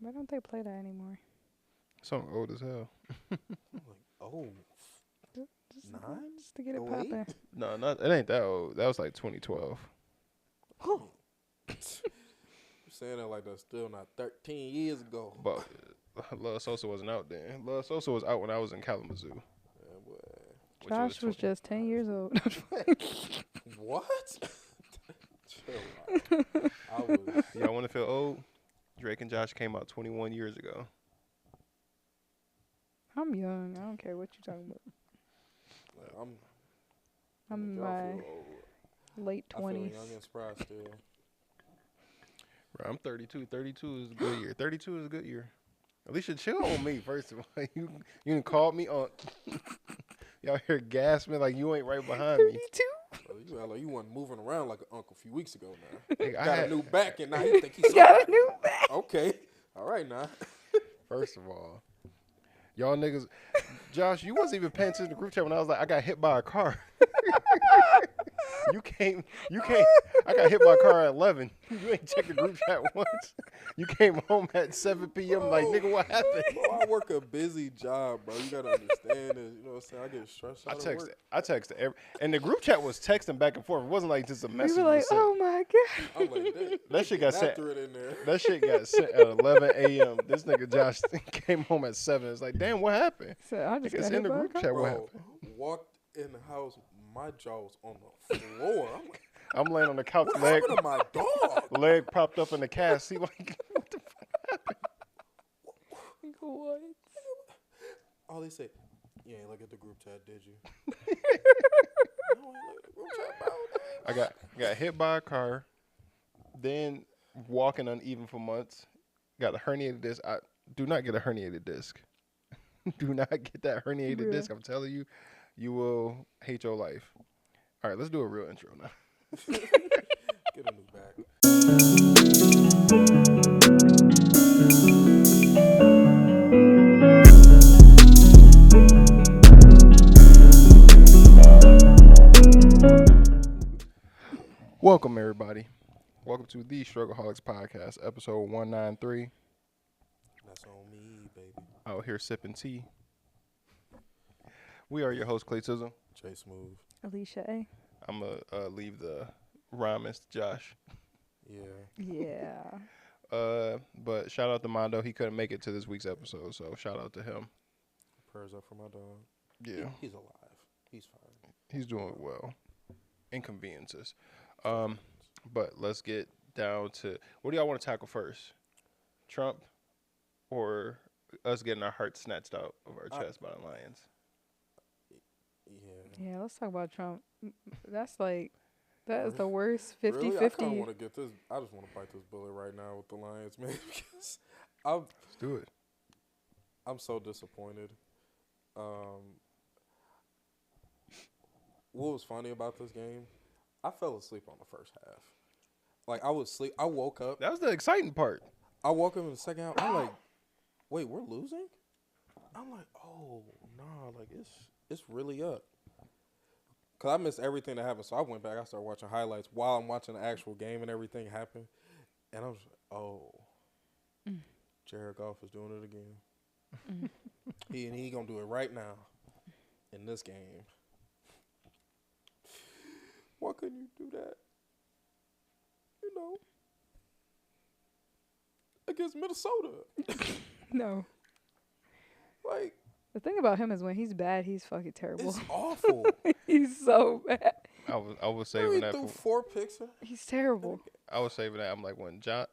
Why don't they play that anymore? Something old as hell. I'm like, oh, Just, nine? just to get it Oh, popping. No, not it ain't that old. That was like 2012. You're saying that like that's still not 13 years ago. But Love Sosa wasn't out then. Love Sosa was out when I was in Kalamazoo. Yeah, boy. Which Josh was 20 just 10 years old. What? Chill out. I was. Y'all want to feel old? Drake and Josh came out 21 years ago. I'm young. I don't care what you're talking about. I'm. I'm in y'all my feel old. late I feel 20s. young and spry still. Bro, I'm 32. 32 is a good year. 32 is a good year. Alicia, chill on me, first of all. You done called me on. Y'all here gasping like you ain't right behind me. 32? Brother, you act like you wasn't moving around like an uncle a few weeks ago now. Like, Got a new back and now you think he's Got a somebody. new back. Okay. All right now. First of all, y'all niggas. Josh, you wasn't even paying attention to the group chat when I was like, I got hit by a car. You can't. I got hit by a car at 11. You ain't checked the group chat once. You came home at 7 p.m. like, nigga, what happened? Bro, I work a busy job, bro. You gotta understand this. You know what I'm saying? I get stressed out at work. I texted and the group chat was texting back and forth. It wasn't like just a We message. were like, was sent. oh my God. I'm like, That shit got sent. threw it in there. That shit got sent at 11 a.m. This nigga Josh came home at 7. It's like, damn, what happened? So I just It's got in hit the by a group car. chat. What Bro, happened? walked in the house, my jaw was on the floor. I'm like, I'm laying on the couch, what leg happened to my dog? leg propped up in the cast. He like, what the fuck? What? All they say, you ain't look at the group chat, did you? No, I ain't look at the group chat, bro. I got hit by a car, then walking uneven for months. Got a herniated disc. I do not get a herniated disc. Do not get that herniated Bruh. disc. I'm telling you, you will hate your life. All right, let's do a real intro now. Get a new back. Welcome everybody. Welcome to the Struggleaholics Podcast, episode 193. That's on me, baby. Out here sipping tea. We are your host, Clay Tizzle. Jay Smooth. Alicia A. I'm going to leave the rhymist, Josh. Yeah. Yeah. But shout out to Mondo. He couldn't make it to this week's episode, so shout out to him. Prayers up for my dog. Yeah, He's alive. He's fine. he's doing well. Inconveniences. But let's get down to, what do y'all want to tackle first? Trump or us getting our hearts snatched out of our chest by the lions? Yeah. Yeah, let's talk about Trump. That's like, that is the worst 50-50. Really? I kind of want to get this. I just want to bite this bullet right now with the Lions, man, because Let's do it. I'm so disappointed. What was funny about this game? I fell asleep on the first half. Like, I was asleep. I woke up. That was the exciting part. I woke up in the second half. I'm like, wait, we're losing? I'm like, oh, nah, like, it's really up. Because I missed everything that happened. So I went back. I started watching highlights while I'm watching the actual game and everything happen. And I was like, oh, Jared Goff is doing it again. He going to do it right now in this game. Why couldn't you do that? You know, against Minnesota. No. Like, The thing about him is when he's bad, he's fucking terrible. it's awful. He's so bad. I was He saving that threw for. 4 picks. He's terrible. I was saving that. I'm like, when Josh,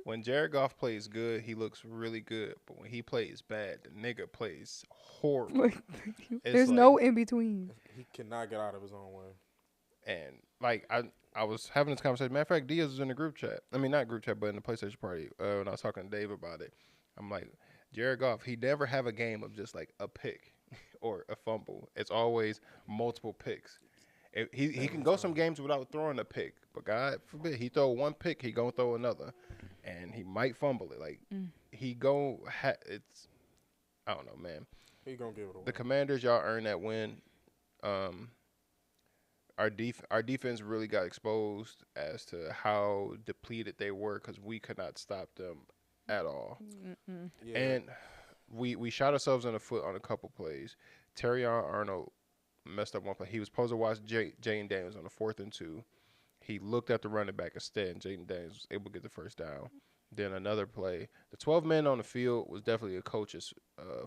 when Jared Goff plays good, he looks really good. But when he plays bad, the nigga plays horrible. Like, It's there's like- no in between. He cannot get out of his own way. And like I was having this conversation. Matter of fact, Diaz was in the group chat. I mean, not group chat, but in the PlayStation party. When I was talking to Dave about it, I'm like, Jared Goff, he never have a game of just like a pick or a fumble. It's always multiple picks. He can go some games without throwing a pick, but God forbid he throw one pick, he gonna throw another, and he might fumble it. Like it's, I don't know, man. He gonna give it away. The Commanders, y'all earned that win. Our defense really got exposed as to how depleted they were because we could not stop them at all. Mm-mm. Yeah. And we shot ourselves in the foot on a couple plays. Terrion Arnold messed up one play. He was supposed to watch Jaden Daniels on the 4th and 2. He looked at the running back instead, and Jaden Daniels was able to get the first down. Then another play. The 12 men on the field was definitely a coach's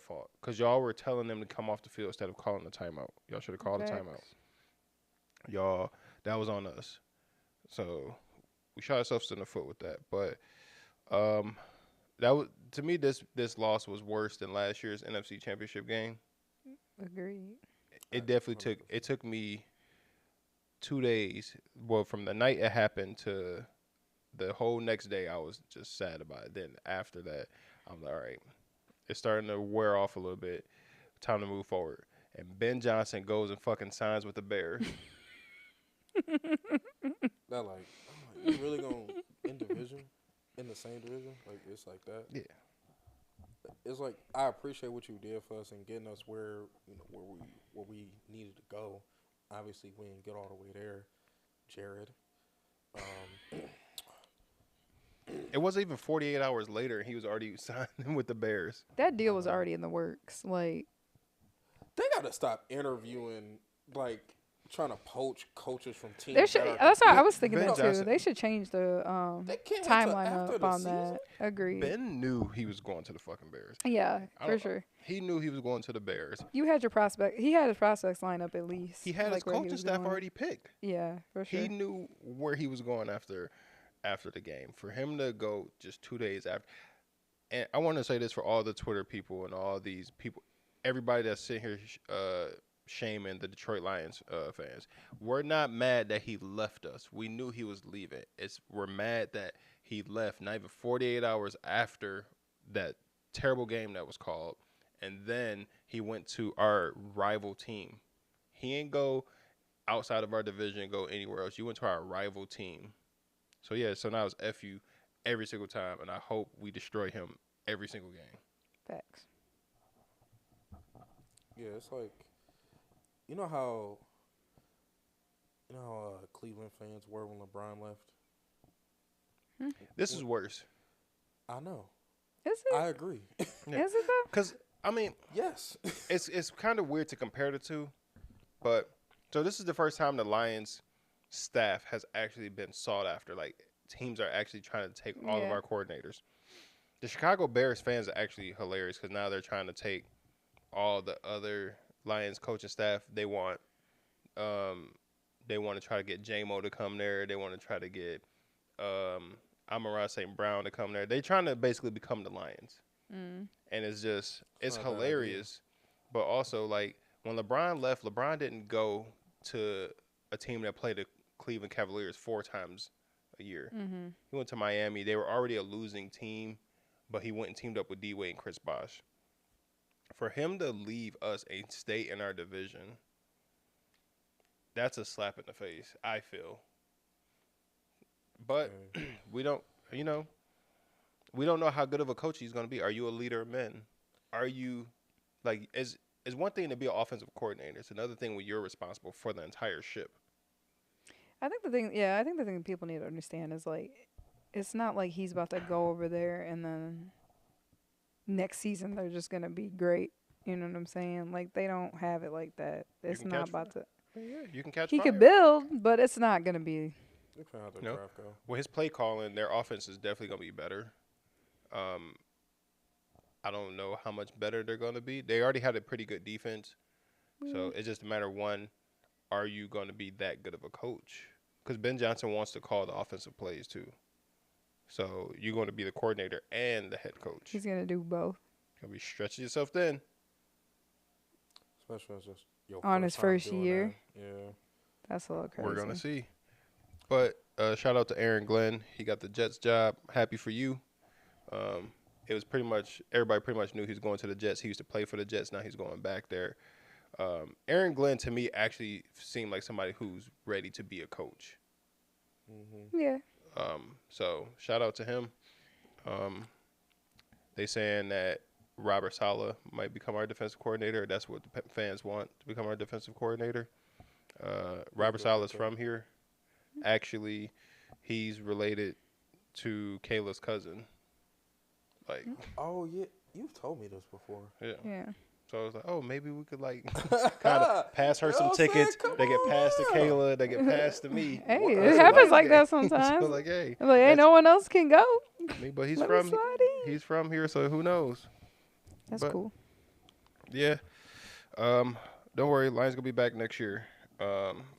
fault because y'all were telling them to come off the field instead of calling a timeout. Y'all should have called a timeout. Facts. Y'all, that was on us. So we shot ourselves in the foot with that. But that was, to me, this loss was worse than last year's NFC Championship game. Agreed. It definitely took me 2 days. Well, from the night it happened to the whole next day, I was just sad about it. Then after that, I'm like, all right, it's starting to wear off a little bit. Time to move forward. And Ben Johnson goes and fucking signs with the Bears. That like, you really gonna in division, in the same division? Like it's like that. Yeah. It's like I appreciate what you did for us and getting us where where we needed to go. Obviously, we didn't get all the way there, Jared. It wasn't even 48 hours later, and he was already signing with the Bears. That deal was already in the works. Like, They gotta stop interviewing, like trying to poach coaches from teams. they should. that are That's what I was thinking Ben that too. Johnson. They should change the They can't wait till timeline after up the on season? that. Agreed. Ben knew he was going to the fucking Bears. Yeah, I for don't- sure. He knew he was going to the Bears. You had your prospect. He had his prospects lined up at least. He had his like, where he coaching was staff going. already picked. Yeah, for sure. He knew where he was going after the game. For him to go just 2 days after, and I want to say this for all the Twitter people and all these people, everybody that's sitting here shaming the Detroit Lions fans. We're not mad that he left us. We knew he was leaving. We're mad that he left not even 48 hours after that terrible game that was called, and then he went to our rival team. He ain't go outside of our division, go anywhere else. You went to our rival team. So yeah, so now it's F you every single time, and I hope we destroy him every single game. Facts. Yeah, it's like, you know how Cleveland fans were when LeBron left. This is worse. I know. Is it? I agree. Yeah. Is it though? Because, I mean, Yes. it's kind of weird to compare the two, but so this is the first time the Lions staff has actually been sought after. Like, teams are actually trying to take all of Yeah. our coordinators. The Chicago Bears fans are actually hilarious because now they're trying to take all the other Lions coaching staff. They want to try to get J-Mo to come there. They want to try to get Amon-Ra St. Brown to come there. They're trying to basically become the Lions. Mm. And it's just, it's not a bad hilarious. But also, like, when LeBron left, LeBron didn't go to a team that played the Cleveland Cavaliers 4 times a year. Mm-hmm. He went to Miami. They were already a losing team, but he went and teamed up with D-Wade and Chris Bosh. For him to leave us and stay in our division, that's a slap in the face, I feel. But we don't know how good of a coach he's going to be. Are you a leader of men? Are you, like, it's one thing to be an offensive coordinator. It's another thing when you're responsible for the entire ship. I think the thing people need to understand is, like, it's not like he's about to go over there and then next season they're just gonna be great. You know what I'm saying? Like, they don't have it like that. It's can not catch about to. Yeah, you can catch He fire. could build, but it's not gonna be. Depending how the No. draft go. Well, his play calling, their offense is definitely going to be better. I don't know how much better they're going to be. They already had a pretty good defense. So it's just a matter of, one, are you going to be that good of a coach? Because Ben Johnson wants to call the offensive plays too. So you're going to be the coordinator and the head coach. He's gonna do both You're going to be stretching yourself thin. Especially as just your on his time first doing year. that. Yeah. That's a little crazy. We're going to see. But shout out to Aaron Glenn. He got the Jets job. Happy for you. It was everybody pretty much knew he was going to the Jets. He used to play for the Jets. Now he's going back there. Aaron Glenn, to me, actually seemed like somebody who's ready to be a coach. Mm-hmm. Yeah. So shout out to him. They saying that Robert Saleh might become our defensive coordinator. That's what the fans want, to become our defensive coordinator. Robert Saleh is from here. Actually, he's related to Kayla's cousin. Like, Oh yeah, you've told me this before. yeah. Yeah. So I was like, oh, maybe we could like kind of pass her You know some what I'm saying? tickets. Come They get on passed to now. Kayla. They get passed to me. Hey, What? it That's a happens Lions like game. that sometimes. So like, hey, Like, ain't that's no one else can go. me, but he's Let me from slide in. he's from here, so who knows? That's But cool. yeah, don't worry, Lions gonna be back next year.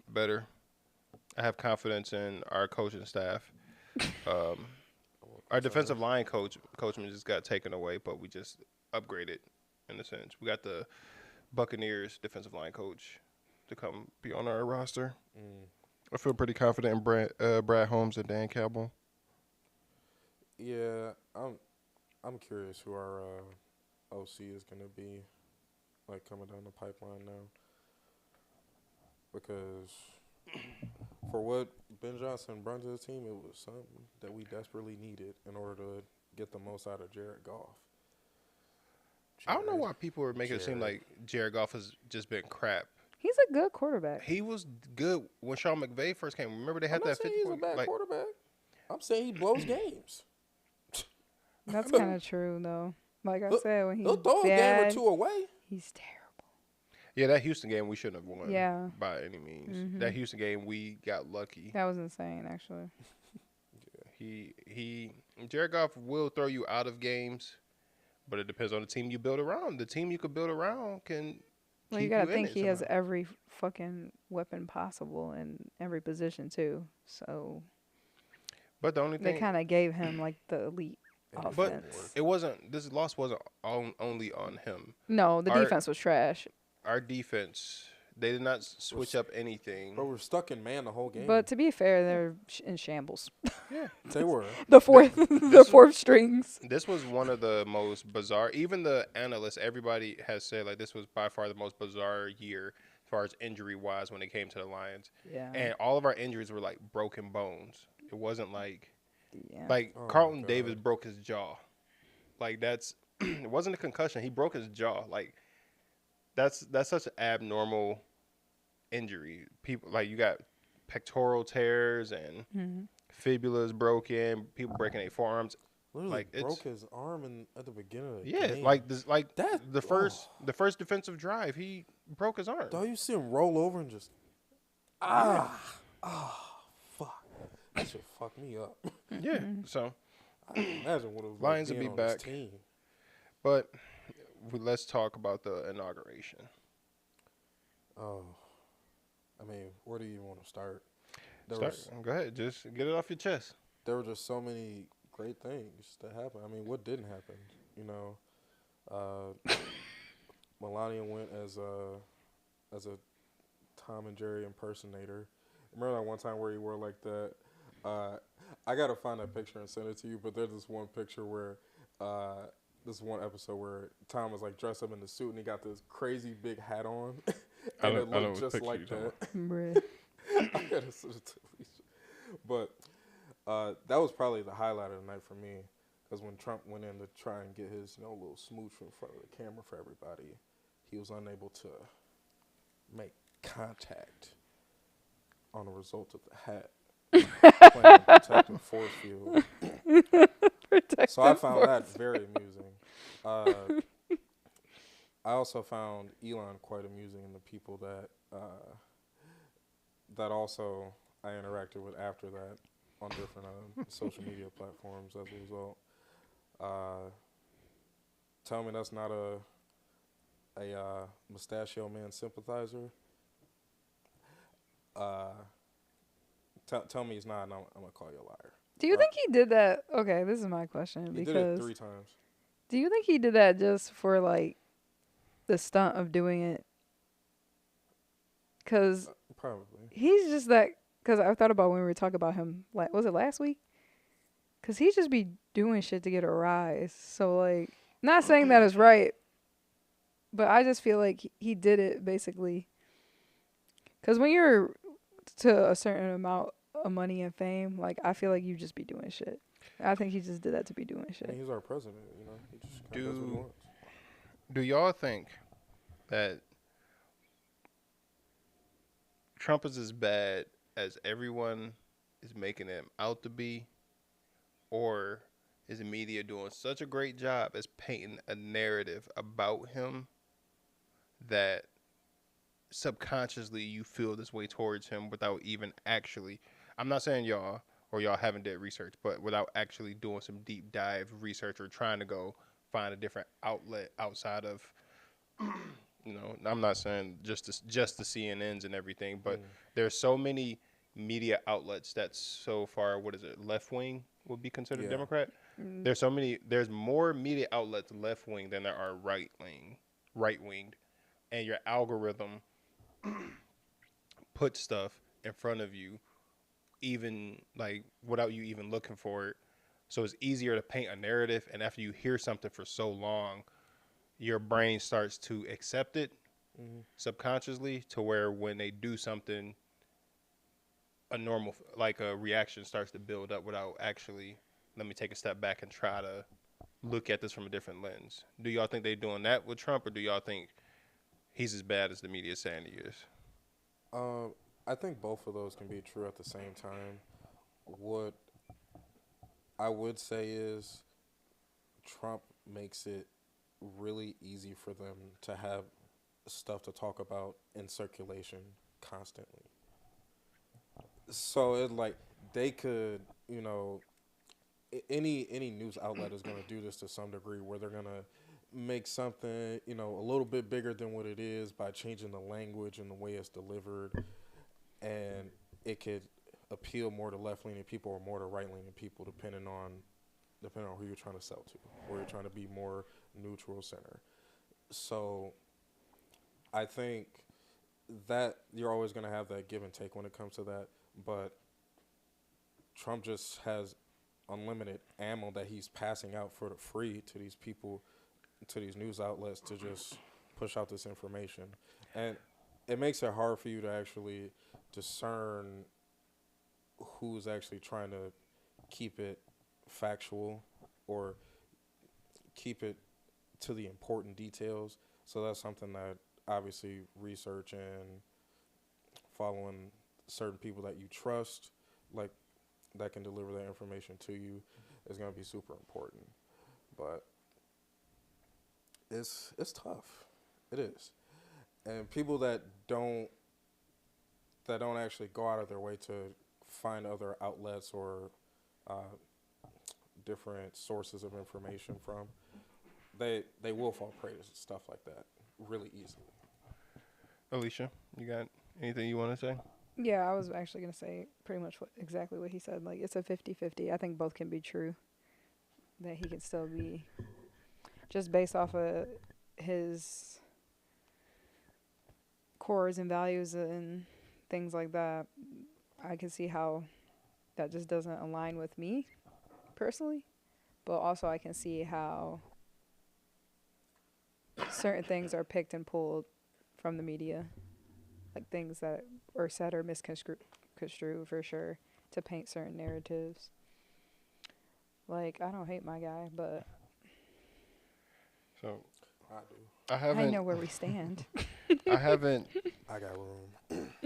Better. I have confidence in our coaching staff. Um, our defensive line coachman just got taken away, but we just upgraded in a sense. We got the Buccaneers defensive line coach to come be on our roster. Mm. I feel pretty confident in Brad Holmes and Dan Campbell. Yeah, I'm curious who our OC is gonna be, like coming down the pipeline now, because for what Ben Johnson brought to the team, it was something that we desperately needed in order to get the most out of Jared Goff. I don't know why people are making it seem Jared. like Jared Goff has just been crap. He's a good quarterback. He was good when Sean McVay first came. Remember they I'm had not that saying 50 he's a point, bad like, quarterback. I'm saying he blows games. That's kind of true, though. Like I said, when he's He'll throw a game or bad, two away. he's terrible. yeah, that Houston game we shouldn't have won Yeah. by any means. Mhm. That Houston game we got lucky. That was insane, actually. Jared Goff will throw you out of games, but it depends on the team you build around. The team you could build around can Well, you keep gotta you in think it he has somehow. every fucking weapon possible in every position too. So But the only they thing, kind of gave him like the elite And it but didn't offense. work. it wasn't. This loss wasn't only on him. No, the Our- defense was trash. Our defense, they did not switch up anything. But we're stuck in man the whole game. But to be fair, they're in shambles. Yeah, they were. The fourth, the This- fourth strings. this was one of the most bizarre. Even the analysts, everybody has said like this was by far the most bizarre year as far as injury wise when it came to the Lions. Yeah. And all of our injuries were like broken bones. It wasn't like Yeah. like Oh my Carlton God. Davis broke his jaw. Like that's it wasn't a concussion. He broke his jaw. Like that's such an abnormal injury. People like you got pectoral tears and Mhm. fibulas broken. People breaking their forearms. Literally Like, it's- broke his arm at the beginning of the Yeah, game. like this, like That- the first defensive drive, he broke his arm. Dog, you see him roll over and just fuck. That should fuck me up. Yeah, so I can imagine what it was Lions like will being be on this back. team. but let's talk about the inauguration. Oh, I mean, where do you want to start? Go ahead, just get it off your chest. There were just so many great things that happened. I mean, what didn't happen? You know, Melania went as a Tom and Jerry impersonator. Remember that one time where he wore like that? I gotta find that picture and send it to you. But there's this one picture where this one episode where Tom was like dressed up in the suit and he got this crazy big hat on, and it I know looked what just picture like you're talking that. Bruh. I gotta send it to Alicia. But that was probably the highlight of the night for me, because when Trump went in to try and get his little smooch in front of the camera for everybody, he was unable to make contact on the result of the hat playing protective force field. So I found that very amusing. I also found Elon quite amusing, and the people that also I interacted with after that on different social media platforms as a result. Tell me that's not a Mustachio Man sympathizer. Tell me he's not, and I'm gonna call you a liar. Do you think he did that? Okay, this is my question. He did it Because 3 times. do you think he did that just for like the stunt of doing it? Because Probably. he's just that. Because I thought about when we were talking about him. Like, was it last week? Because he just be doing shit to get a rise. So like, not saying that is right, but I just feel like he did it basically. Because when you're to a certain amount of money and fame, like I feel like you just be doing shit. I think he just did that to be doing I shit. mean, he's our president, you know. He just kinda does what he wants. Do y'all think that Trump is as bad as everyone is making him out to be, or is the media doing such a great job as painting a narrative about him that subconsciously you feel this way towards him without even actually. I'm not saying y'all or y'all haven't did research, but without actually doing some deep dive research or trying to go find a different outlet outside of, I'm not saying just the CNNs and everything, but Mm. there's so many media outlets that's so far, what is it, left wing would be considered Yeah. Democrat. Mm, There's more media outlets left wing than there are right winged, and your algorithm puts stuff in front of you, even like without you even looking for it. So it's easier to paint a narrative, and after you hear something for so long, your brain starts to accept it Mm-hmm. subconsciously to where when they do something, a normal like a reaction starts to build up without actually, let me take a step back and try to look at this from a different lens. Do y'all think they doing that with Trump, or do y'all think he's as bad as the media is saying he is? Um, I think both of those can be true at the same time. What I would say is Trump makes it really easy for them to have stuff to talk about in circulation constantly. So it like they could, any news outlet is going to do this to some degree where they're going to make something, a little bit bigger than what it is by changing the language and the way it's delivered, and it could appeal more to left leaning people or more to right leaning people depending on who you're trying to sell to, or you're trying to be more neutral center. So I think that you're always going to have that give and take when it comes to that, but Trump just has unlimited ammo that he's passing out for the free to these people, to these news outlets to just push out this information. And it makes it hard for you to actually discern who's actually trying to keep it factual or keep it to the important details. So that's something that obviously research and following certain people that you trust, like that can deliver that information to you, is going to be super important. But it's tough. It is. And people that don't actually go out of their way to find other outlets or uh, different sources of information from, they will fall prey to stuff like that really easily. Alicia, you got anything you want to say? yeah, I was actually gonna say pretty much exactly what he said. Like it's a 50-50. I think both can be true. That he can still be just based off of his cores and values and things like that. I can see how that just doesn't align with me personally, but also I can see how certain things are picked and pulled from the media, like things that are said or misconstrued for sure to paint certain narratives. Like I don't hate my guy, but So I do. I I haven't, know where we stand. I haven't, I got room.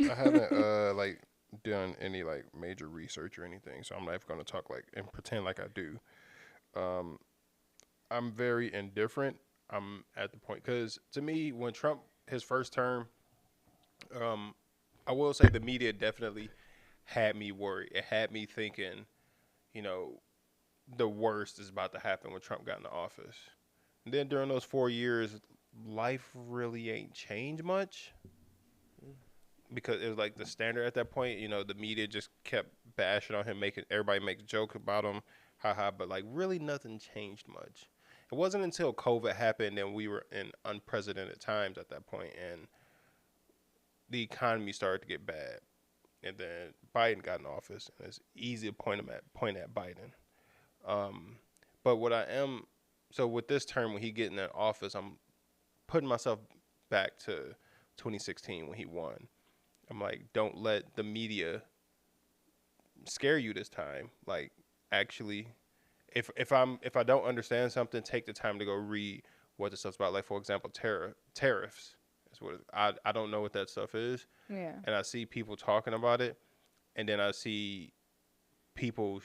I haven't like done any like major research or anything. So I'm not going to talk like and pretend like I do. Um, I'm very indifferent. I'm at the point because to me, when Trump his first term, um, I will say the media definitely had me worried. It had me thinking, you know, the worst is about to happen when Trump got in the office. And then during those 4 years, life really ain't changed much because it was like the standard at that point. You know, the media just kept bashing on him, making everybody make jokes about him, haha. But like, really, nothing changed much. It wasn't until COVID happened and we were in unprecedented times at that point, and the economy started to get bad. And then Biden got in office, and it's easy to point at Biden. Um, but what I am so with this term when he get in that office, I'm putting myself back to 2016 when he won. I'm like, don't let the media scare you this time. Like, actually, if I don't understand something, take the time to go read what the stuff's about. Like for example, tariffs. That's what I don't know what that stuff is, Yeah. and I see people talking about it, and then I see people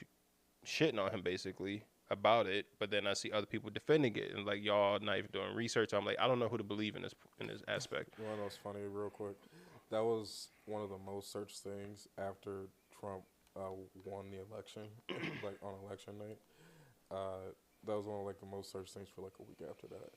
shitting on him basically about it, but then I see other people defending it, and like y'all not even doing research. I'm like, I don't know who to believe in this aspect. You want to know what's funny, real quick? That was one of the most searched things after Trump won the election, like on election night. That was one of like the most searched things for like a week after that.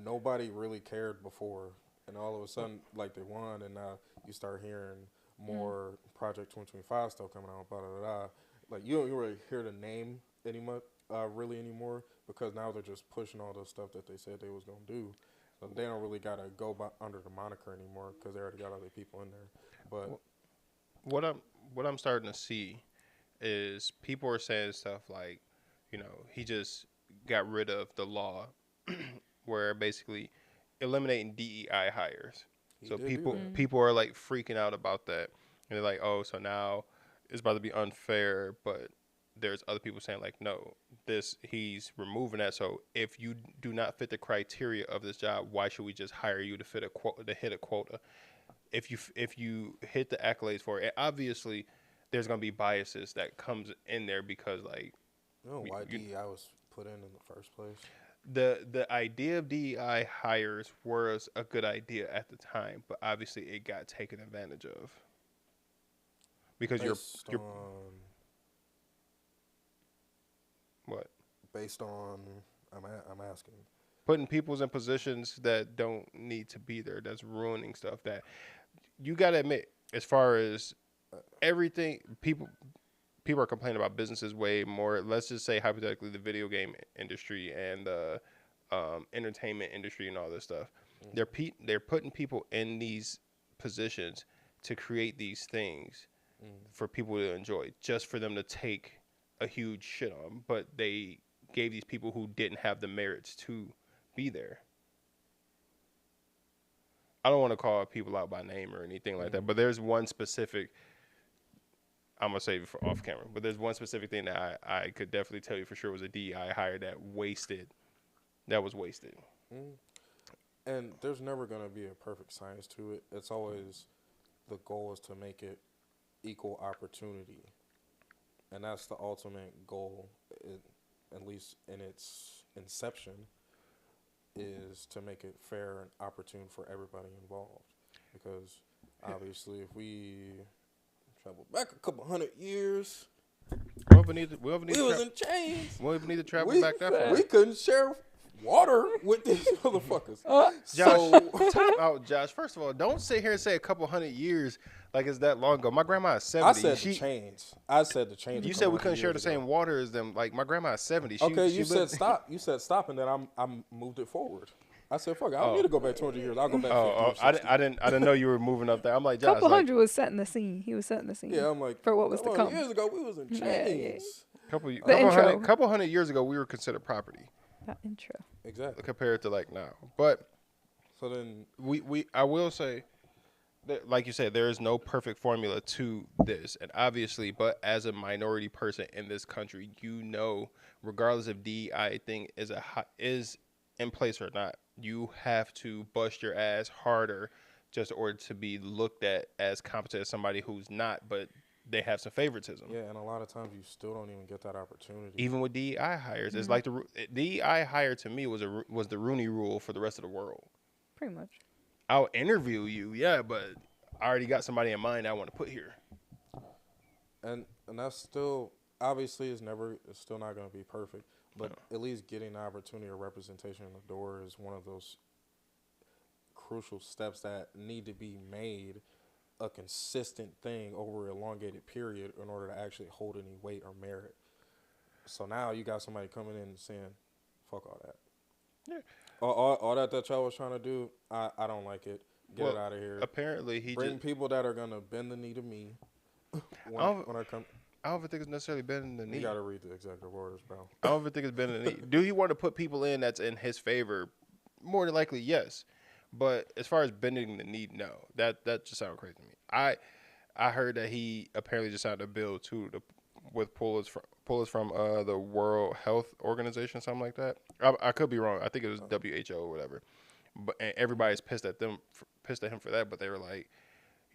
Nobody really cared before, and all of a sudden, like they won, and now you start hearing more Project 2025 stuff coming out. Blah, blah, blah. Like you don't really hear the name really anymore, because now they're just pushing all the stuff that they said they was gonna do. So they don't really gotta go under the moniker anymore because they already got other people in there. But What I'm starting to see is people are saying stuff like, he just got rid of the law where basically eliminating DEI hires. he So did do that. people are like freaking out about that, and they're like, oh, so now it's about to be unfair. But there's other people saying like, no, he's removing that. So if you do not fit the criteria of this job, why should we just hire you to hit a quota? If you hit the accolades for it, obviously there's gonna be biases that comes in there because like, You know why DEI was put in the first place? the idea of DEI hires was a good idea at the time, but obviously it got taken advantage of because you're what based on I'm asking. putting people's in positions that don't need to be there. That's ruining stuff. That you got to admit, as far as everything, people are complaining about businesses way more. Let's just say hypothetically, the video game industry and the entertainment industry and all this stuff. They're putting people in these positions to create these things for people to enjoy, just for them to take a huge shit on. But they gave these people who didn't have the merits to be there. I don't want to call people out by name or anything like that, but there's one specific. I'm gonna save it for off camera, but there's one specific thing that I could definitely tell you for sure was a DEI hire that was wasted. And there's never gonna be a perfect science to it. It's always the goal is to make it equal opportunity, and that's the ultimate goal. At least in its inception, is to make it fair and opportune for everybody involved. Because obviously, if we travel back a couple hundred years, We was in chains. We don't even need to travel back that far. We couldn't share water with these motherfuckers. Josh, time out, Josh. First of all, don't sit here and say a couple hundred years like it's that long ago. My grandma is 70. I said the chains. I said the chains. You said we couldn't share the same water as them. Like my grandma is 70. You said stop. You said stop, and then I moved it forward. I said, fuck it. I don't need to go back 200 years. I'll go back 50 or 60. I didn't know you were moving up there. I'm like, Josh. Couple hundred was setting the scene. He was setting the scene. Yeah, I'm like, for what was to come. Years ago, we was in chains. Couple hundred years ago, we were considered property. That intro. Exactly. Compared to like now, but so then I will say that, like you said, there is no perfect formula to this, and obviously, but as a minority person in this country, regardless if DEI thing is in place or not, you have to bust your ass harder just in order to be looked at as competent as somebody who's not, but they have some favoritism. Yeah, and a lot of times you still don't even get that opportunity. Even with DEI hires, it's like the DEI hire to me was the Rooney Rule for the rest of the world. Pretty much. I'll interview you, yeah, but I already got somebody in mind I want to put here. And that's still obviously it's still not going to be perfect, but at least getting the opportunity or representation in the door is one of those crucial steps that need to be made a consistent thing over an elongated period in order to actually hold any weight or merit. So now you got somebody coming in and saying, fuck all that. Yeah. All that y'all was trying to do, I don't like it. Get it out of here. Apparently bring people that are going to bend the knee to me when I come. I don't even think it's necessarily bending the knee. You got to read the executive orders, bro. I don't even think it's bending the knee. Do you want to put people in that's in his favor? More than likely, yes. But as far as bending the knee, no. That just sounds crazy to me. I heard that he apparently just signed a bill too with pullers from the World Health Organization, something like that. I could be wrong. I think it was WHO or whatever. But and everybody's pissed at him for that. But they were like,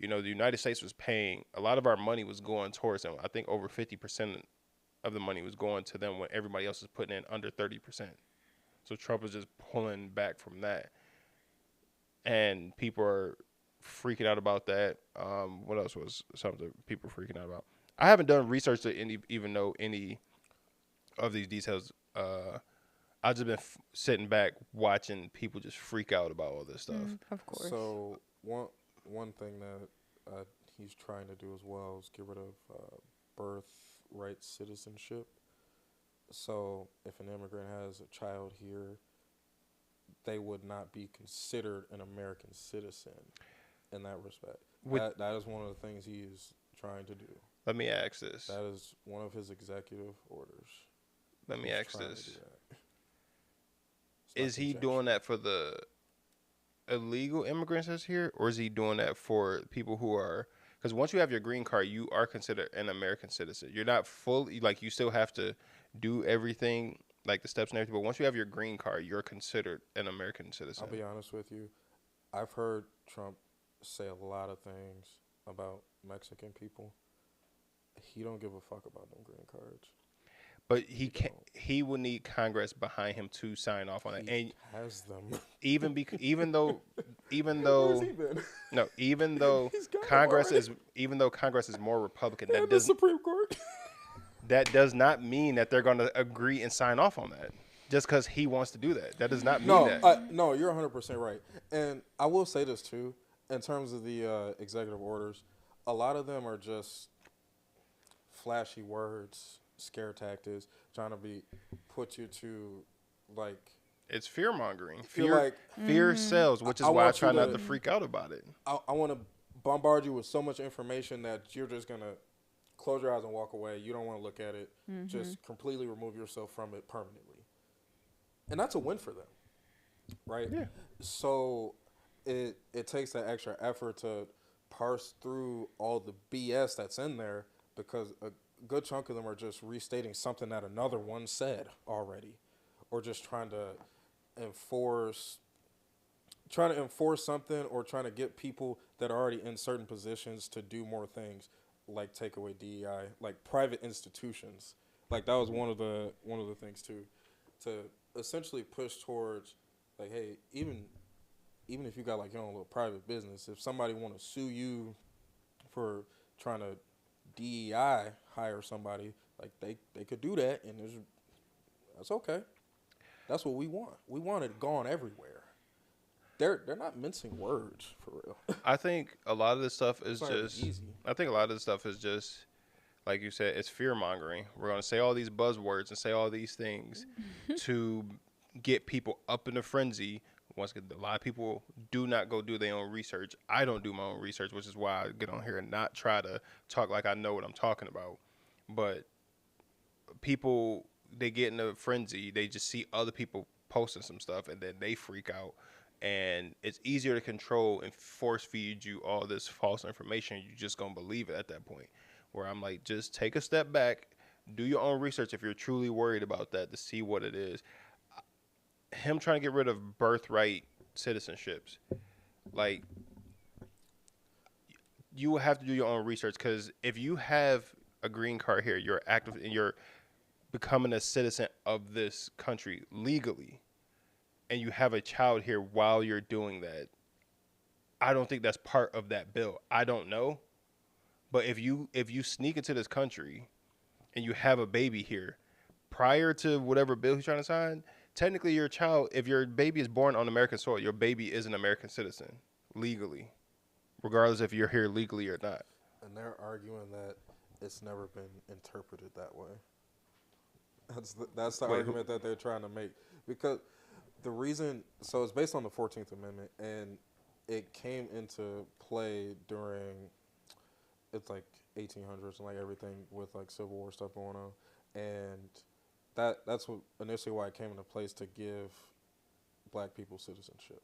the United States was paying a lot of our money was going towards him. I think over 50% of the money was going to them when everybody else is putting in under 30%. So Trump is just pulling back from that, and people are freaking out about that. What else was something people freaking out about? I haven't done research to even know any of these details. I've just been sitting back watching people just freak out about all this stuff. Of course. So one thing that he's trying to do as well is get rid of birthright citizenship. So if an immigrant has a child here, they would not be considered an American citizen in that respect. That is one of the things he is trying to do. Let me ask this. That is one of his executive orders. Let me ask this. It's Is he doing that for the illegal immigrants that's here, or is he doing that for people who are? Because once you have your green card, you are considered an American citizen. You're not fully, like, you still have to do everything, like the steps and everything. But once you have your green card, you're considered an American citizen. I'll be honest with you. I've heard Trump say a lot of things about Mexican people. He don't give a fuck about them green cards. But he can. He will need Congress behind him to sign off on it. He And has them. even though Where's he been? no, even though He's got them Congress already. is more Republican, And the Supreme Court. that does not mean that they're going to agree and sign off on that. Just because he wants to do that, that does not mean that. No, you're 100% right. And I will say this too, in terms of the executive orders, a lot of them are just flashy words, scare tactics, trying to put you to, like, It's fear mongering. feel like Fear sells, which is I why I want try you not to- to freak out about it. I want to bombard you with so much information that you're just gonna close your eyes and walk away. You don't want to look at it. Just completely remove yourself from it permanently, and that's a win for them, right? Yeah. So it takes that extra effort to parse through all the BS that's in there, because a good chunk of them are just restating something that another one said already, or just trying to enforce something, or trying to get people that are already in certain positions to do more things, like take away DEI, like private institutions. Like that was one of the things too, to essentially push towards, like, hey, even if you got like your own little private business, if somebody want to sue you for trying to DEI hire somebody, like they could do that, and that's okay. That's what we want. We want it gone everywhere. They're not mincing words for real. I think a lot of this stuff is It's not just. easy. I think a lot of this stuff is just, like you said, it's fear mongering. We're gonna say all these buzzwords and say all these things to get people up in a frenzy. Once again, a lot of people do not go do their own research. I don't do my own research, which is why I get on here and not try to talk like I know what I'm talking about. But people, they get in a frenzy. They just see other people posting some stuff, and then they freak out. And it's easier to control and force feed you all this false information. You're just going to believe it at that point. Where I'm like, just take a step back, do your own research if you're truly worried about that, to see what it is. Him trying to get rid of birthright citizenships, like, you will have to do your own research, because if you have a green card here, you're active and you're becoming a citizen of this country legally, and you have a child here while you're doing that, I don't think that's part of that bill. I don't know. But if you sneak into this country and you have a baby here prior to whatever bill he's trying to sign, technically your child, if your baby is born on American soil, your baby is an American citizen legally, regardless if you're here legally or not. And they're arguing that it's never been interpreted that way. That's the argument that they're trying to make, because the reason, so it's based on the 14th Amendment, and it came into play during, it's like 1800s and like everything with like Civil War stuff going on, and that's what initially why it came into place, to give black people citizenship,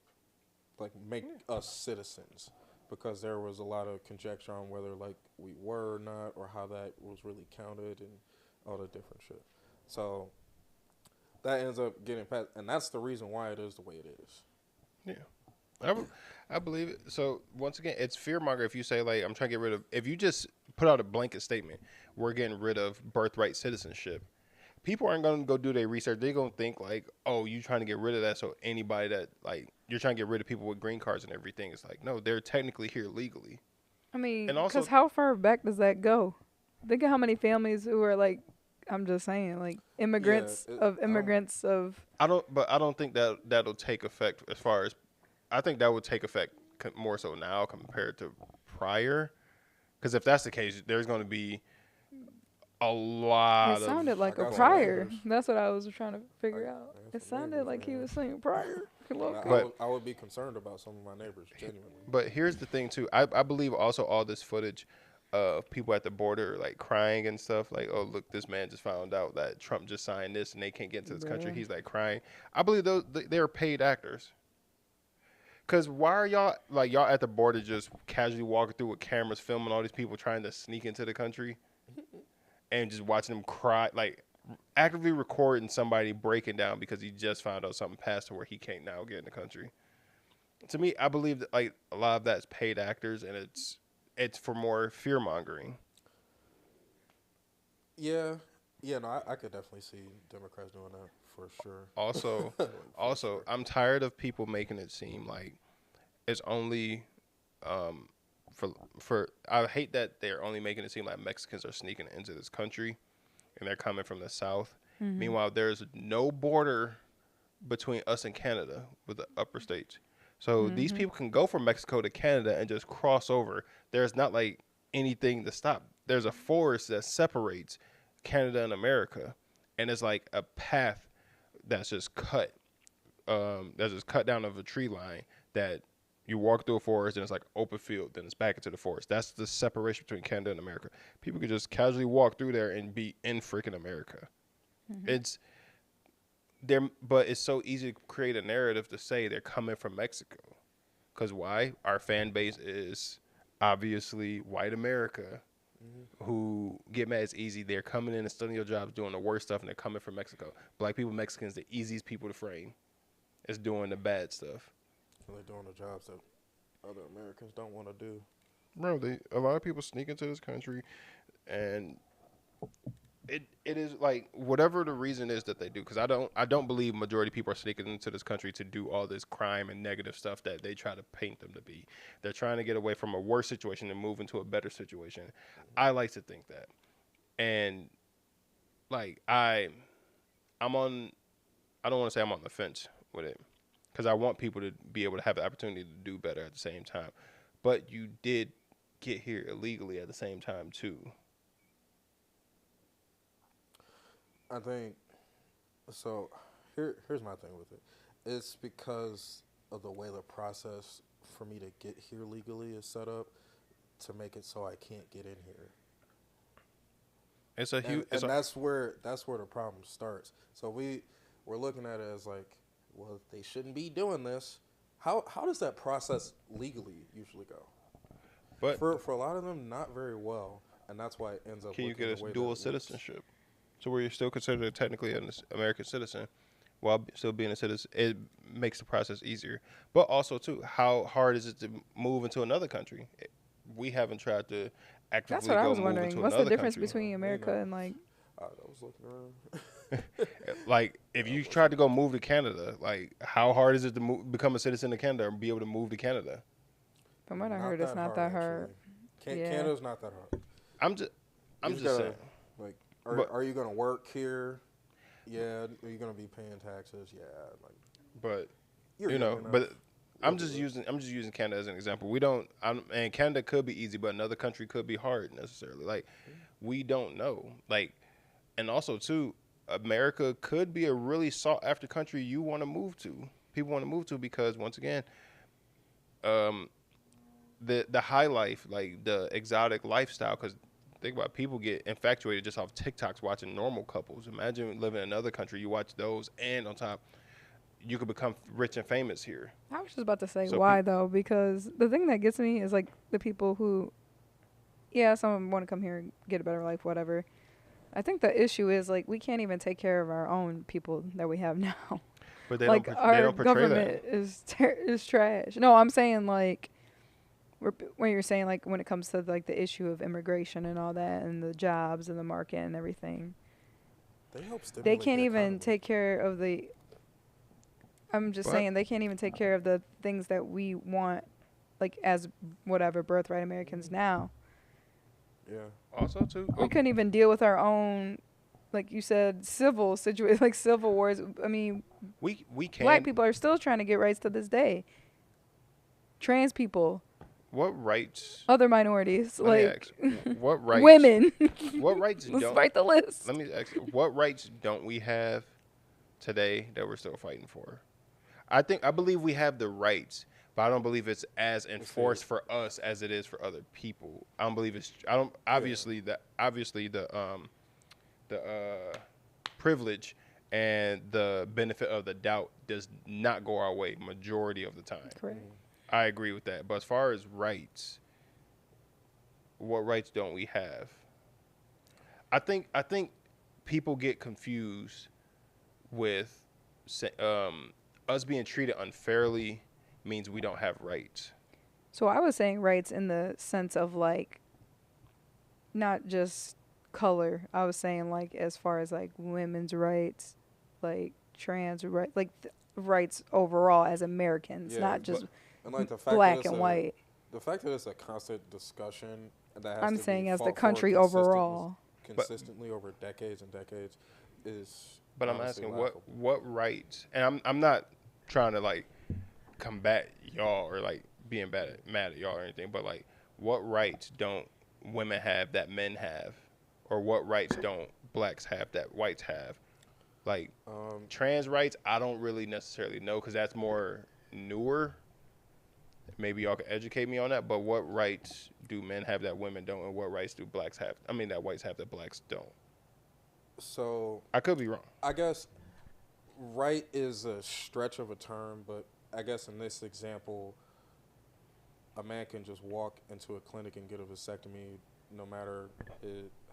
like make us citizens, because there was a lot of conjecture on whether like we were or not, or how that was really counted and all the different shit. So that ends up getting passed, and that's the reason why it is the way it is. Yeah. I, be- I believe it. So once again, it's fear monger if you say like I'm trying to get rid of. If you just put out a blanket statement, we're getting rid of birthright citizenship. People aren't gonna go do their research. They're gonna think like, oh, you trying to get rid of that. So anybody that like you're trying to get rid of people with green cards and everything. It's like no, they're technically here legally. I mean, And because also, how far back does that go? Think of how many families who are like, I'm just saying, like Yeah, immigrants it, of I don't. immigrants of. I don't think that that'll take effect as far as I think that would take effect more so now compared to prior. Because if that's the case, there's going to be a It lot of sounded I like a got some prior. neighbors. That's what I was trying to I, figure out. I got It some sounded neighbors, like he man. was saying prior. And But I would be concerned about some of my neighbors, genuinely. but here's the thing too. I believe also all this footage of people at the border like crying and stuff like, oh look, this man just found out that Trump just signed this and they can't get into this country. Bruh. He's like crying. I believe those they are paid actors. Cause why are y'all like y'all at the border just casually walking through with cameras filming all these people trying to sneak into the country and just watching them cry like actively recording somebody breaking down because he just found out something passed to where he can't now get in the country. To me, I believe that like a lot of that's paid actors and it's for more fear mongering. Yeah, yeah, no, I could definitely see Democrats doing that for sure. Also, Like, for sure. I'm tired of people making it seem like it's only um, for. I hate that they're only making it seem like Mexicans are sneaking into this country and they're coming from the south. Mm-hmm. Meanwhile, there's no border between us and Canada with the upper states. So these Mm-hmm. people can go from Mexico to Canada and just cross over. There's not like anything to stop. There's a forest that separates Canada and America, and it's like a path that's just cut. That's just cut down of a tree line that you walk through a forest and it's like open field. Then it's back into the forest. That's the separation between Canada and America. People could just casually walk through there and be in freaking America. Mm-hmm. It's there, but it's so easy to create a narrative to say they're coming from Mexico. Because why? Our fan base is obviously white America who get mad as easy. They're coming in and stealing your jobs, doing the worst stuff, and they're coming from Mexico. Black people, Mexicans, the easiest people to frame is doing the bad stuff. And they're doing the jobs that other Americans don't want to do. Bro, a lot of people sneak into this country, and it is like whatever the reason is that they do, because I don't believe majority of people are sneaking into this country to do all this crime and negative stuff that they try to paint them to be. They're trying to get away from a worse situation and move into a better situation. I like to think that, and like I'm on. I don't want to say I'm on the fence with it, because I want people to be able to have the opportunity to do better at the same time. But you did get here illegally at the same time too. I think so. Here's my thing with it. It's because of the way the process for me to get here legally is set up to make it so I can't get in here. It's a huge. And that's where the problem starts. So we're looking at it as like, well, they shouldn't be doing this. How does that process legally usually go? But For a lot of them, not very well, and that's why it ends up. can you looking get the way a that dual it looks. citizenship? So where you're still considered technically an American citizen while still being a citizen, it makes the process easier. But also too, how hard is it to move into another country? We haven't tried to That's actively what I go was move wondering. into What's the another difference country. between America and like? I was looking around. Like if you tried to go move to Canada, like how hard is it to become a citizen of Canada or be able to move to Canada? From what I Not heard, it's not that hard. Actually. Yeah. Canada's not that hard. I'm just You just gotta, saying. like, But- are you gonna work here? Yeah. Are you gonna be paying taxes? Yeah. Like, But you're you young know, enough. but You'll do it. I'm just using Canada as an example. We don't and Canada could be easy, but another country could be hard necessarily. Like we don't know. Like and also too, America could be a really sought after country you want to move to. People want to move to because once again, the high life, like the exotic lifestyle, because think about it, people get infatuated just off TikToks watching normal couples. Imagine living in another country, you watch those, and on top, you could become rich and famous here. I was just about to say So why though, because the thing that gets me is like the people who, yeah, some of them want to come here and get a better life, whatever. I think the issue is like we can't even take care of our own people that we have now. But they like don't. They our don't portray government that. is trash. No, I'm saying like when you're saying like when it comes to like the issue of immigration and all that and the jobs and the market and everything, They help they stimulate can't the even economy. take care of the. I'm just But saying they can't even take care of the things that we want, like as whatever birthright Americans now. Yeah. also too, We couldn't even deal with our own, like you said, civil situation, like civil wars. I mean, we black can. people are still trying to get rights to this day. Trans people, What rights? other minorities, Let me like ask. What rights? women. What rights Let's don't? write the list. Let me ask. What rights don't we have today that we're still fighting for? I believe we have the rights, but I don't believe it's as enforced for us as it is for other people. I don't believe it's. I don't. Obviously, the privilege and the benefit of the doubt does not go our way majority of the time. Correct. I agree with that. But as far as rights, what rights don't we have? I think people get confused with us being treated unfairly means we don't have rights. So I was saying rights in the sense of like, not just color. I was saying like as far as like women's rights, like trans rights, like rights overall as Americans, Yeah, not just And like the fact that black it's and a, white. the fact that it's a constant discussion that has I'm to saying be as the fought for country overall. consistently over decades and decades is. But I'm honestly asking laughable. what rights, and I'm not trying to like combat y'all or like being mad at y'all or anything, but like what rights don't women have that men have, or what rights don't blacks have that whites have? Like trans rights, I don't really necessarily know because that's more newer. Maybe y'all can educate me on that. But what rights do men have that women don't, and what rights do blacks have? I mean, that whites have that blacks don't. So I could be wrong. I guess right is a stretch of a term, but I guess in this example, a man can just walk into a clinic and get a vasectomy no matter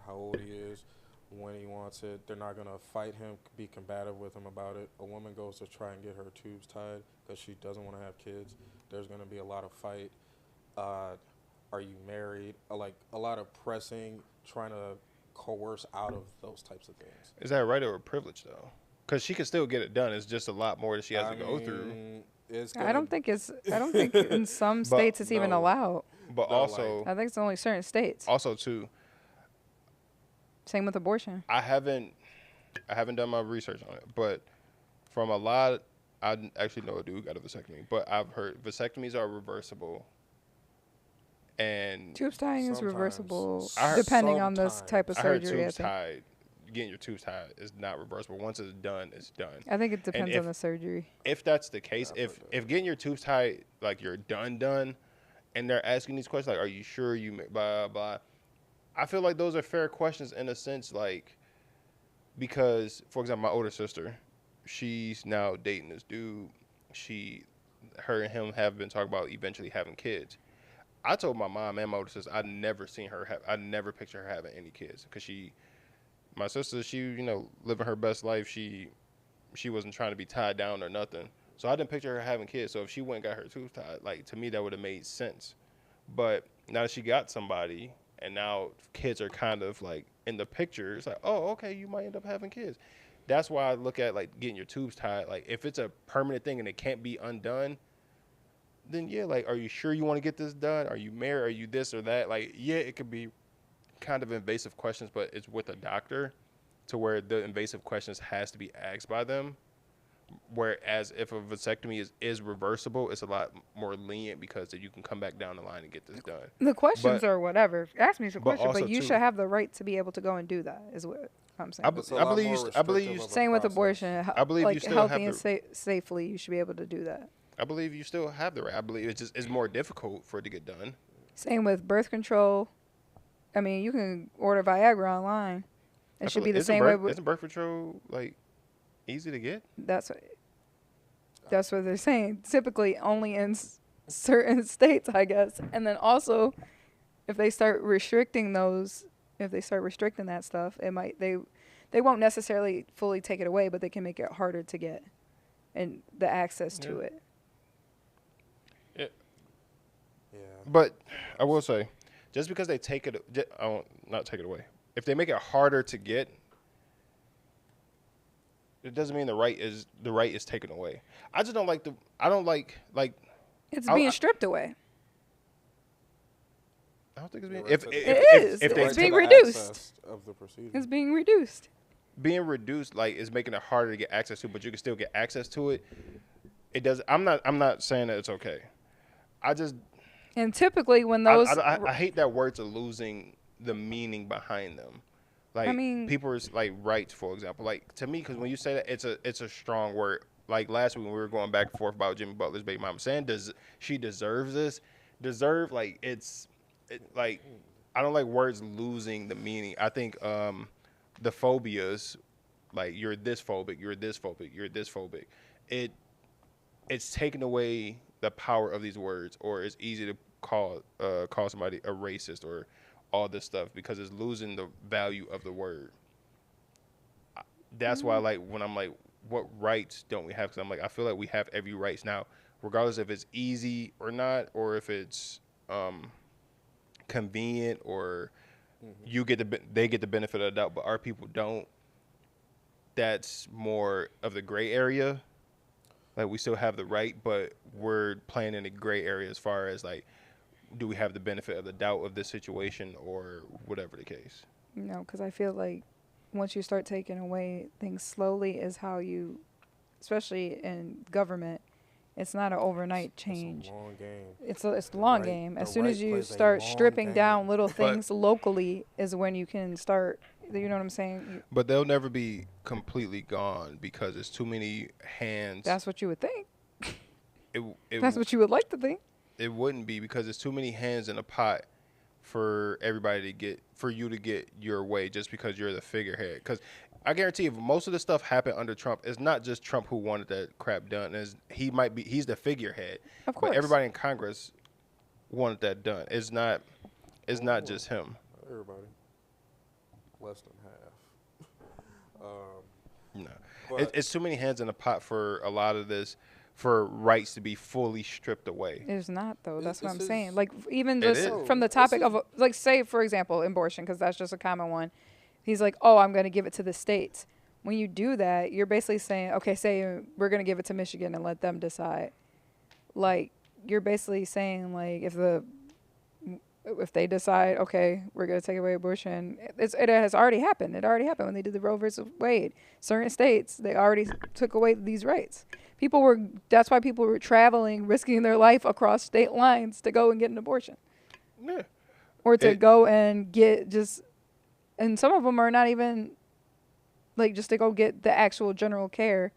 how old he is, when he wants it. They're not going to fight him, be combative with him about it. A woman goes to try and get her tubes tied because she doesn't want to have kids. There's going to be a lot of fight. Are you married? Like a lot of pressing, trying to coerce out of those types of things. Is that right or a privilege though? Because she can still get it done. It's just a lot more that she has to go through. I don't think in some states it's even no. allowed. But No, also, I think it's only certain states. also too, Same with abortion. I haven't done my research on it, but from a lot, I actually know a dude who got a vasectomy, but I've heard vasectomies are reversible. And Tubes tying is Sometimes. reversible I heard depending on this sometimes. type of I heard surgery. I tubes think. tied, getting your tubes tied is not reversible. Once it's done, it's done. I think it depends if- on the surgery. If that's the case, Yeah, if getting your tubes tied, like you're done, and they're asking these questions, like, are you sure you blah, blah, I feel like those are fair questions in a sense, like, because, for example, my older sister, she's now dating this dude. Her and him have been talking about eventually having kids. I told my mom and my older sister I'd never pictured her having any kids because my sister, living her best life. She wasn't trying to be tied down or nothing. So I didn't picture her having kids. So if she went and got her tubes tied, like to me that would have made sense. But now that she got somebody and now kids are kind of like in the picture, it's like, oh, okay, you might end up having kids. That's why I look at like getting your tubes tied. Like if it's a permanent thing and it can't be undone, then yeah, like, are you sure you want to get this done? Are you married? Are you this or that? Like, yeah, it could be kind of invasive questions, but it's with a doctor to where the invasive questions has to be asked by them. Whereas if a vasectomy is reversible, it's a lot more lenient because you can come back down the line and get this done. The questions But- are whatever. Ask me some but questions, also, but you too- should have the right to be able to go and do that. Is what I'm saying. It's a I lot believe more you. I believe you. restrictive of a Same with process. abortion. I believe like you still healthy have and safely, you should be able to do that. I believe you still have the right. I believe it's more difficult for it to get done. Same with birth control. I mean, you can order Viagra online. I It should feel be like- the isn't same way. Isn't birth control like easy to get? That's what they're saying. Typically, only in certain states, I guess. And then also, if they start restricting that stuff, it might they won't necessarily fully take it away, but they can make it harder to get. and the access to Yeah. it. Yeah. But I will say, just because they take it, I won't not take it away. If they make it harder to get, it doesn't mean the right is taken away. I just don't like the. I don't like. It's I, being I, stripped away. I don't think it's The being. right to the- It is. If the they It's right to being the reduced. access of the proceeding. It's being reduced. being reduced, like, is making it harder to get access to, but you can still get access to it. It does. I'm not saying that it's okay. I just And typically, when those, I hate that words are losing the meaning behind them. Like, mean- people are like rights, for example. Like, to me, because when you say that, it's a strong word. Like last week when we were going back and forth about Jimmy Butler's baby mama saying, does she deserves this? Deserve, like, like, I don't like words losing the meaning. I think the phobias, like, you're this phobic, you're this phobic, you're this phobic. It's taken away the power of these words, or it's easy to call somebody a racist or all this stuff because it's losing the value of the word. That's why, like, when I'm like, what rights don't we have? Because I'm like, I feel like we have every rights now, regardless if it's easy or not, or if it's convenient, or they get the benefit of the doubt, but our people don't. That's more of the gray area. Like, we still have the right, but we're playing in a gray area as far as, like, do we have the benefit of the doubt of this situation or whatever the case. no, because I feel like once you start taking away things slowly is how you, especially in government, it's not an overnight change. It's a long game. It's a long right- game. As the soon as right you plays a start long stripping game. down little But- things locally is when you can start. You know what I'm saying? But they'll never be completely gone because it's too many hands. That's what you would think. it, That's what you would like to think. it wouldn't be because there's too many hands in a pot for everybody for you to get your way just because you're the figurehead. Because I guarantee if most of the stuff happened under Trump, it's not just Trump who wanted that crap done. He's the figurehead. Of course. But everybody in Congress wanted that done. It's not just him. Not everybody. Less than half. No. But It's too many hands in the pot for a lot of this, for rights to be fully stripped away. It's not though. That's what This I'm saying. is- Like even It just is. from the This topic is- of like say for example abortion because that's just a common one. He's like, oh, I'm going to give it to the states. When you do that, you're basically saying, okay, say we're going to give it to Michigan and let them decide. Like you're basically saying like if they decide, okay, we're going to take away abortion, it has already happened. It already happened when they did the Roe versus Wade. Certain states, they already took away these rights. That's why people were traveling, risking their life across state lines to go and get an abortion. Yeah. Or to It- go and get and some of them are not even, like, just to go get the actual general care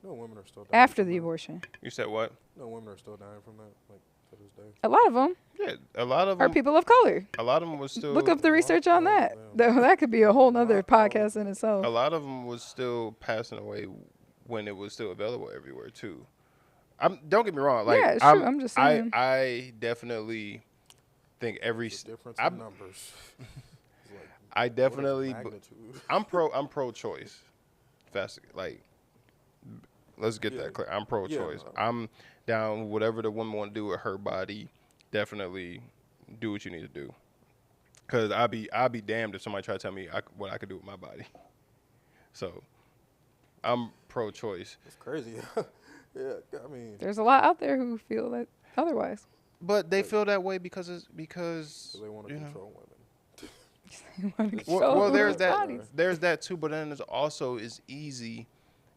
no women are still dying after from the that. abortion. You said what? No women are still dying from that, like to this day. A lot of them Yeah, a lot of are them. people of color. A lot of them was still. Look up the research on that. them. That could be a whole nother Lot of podcast in itself. A lot of them was still passing away when it was still available everywhere too. Don't get me wrong. Like, Yeah, it's true. I'm just saying. I definitely think every. It's a difference I'm- in numbers. It's like, I what is definitely. magnitude? I'm pro-choice. Fast, like, let's get Yeah. that clear. I'm pro-choice. no. I'm down whatever the woman want to do with her body. Definitely do what you need to do. Cause I'll be damned if somebody try to tell me what I could do with my body. So, I'm pro-choice. It's crazy. Yeah, I mean, There's a lot out there who feel that otherwise. But they feel that way because they want to you know. control women. Well, there's Control that. bodies. There's that too. But then there's also is easy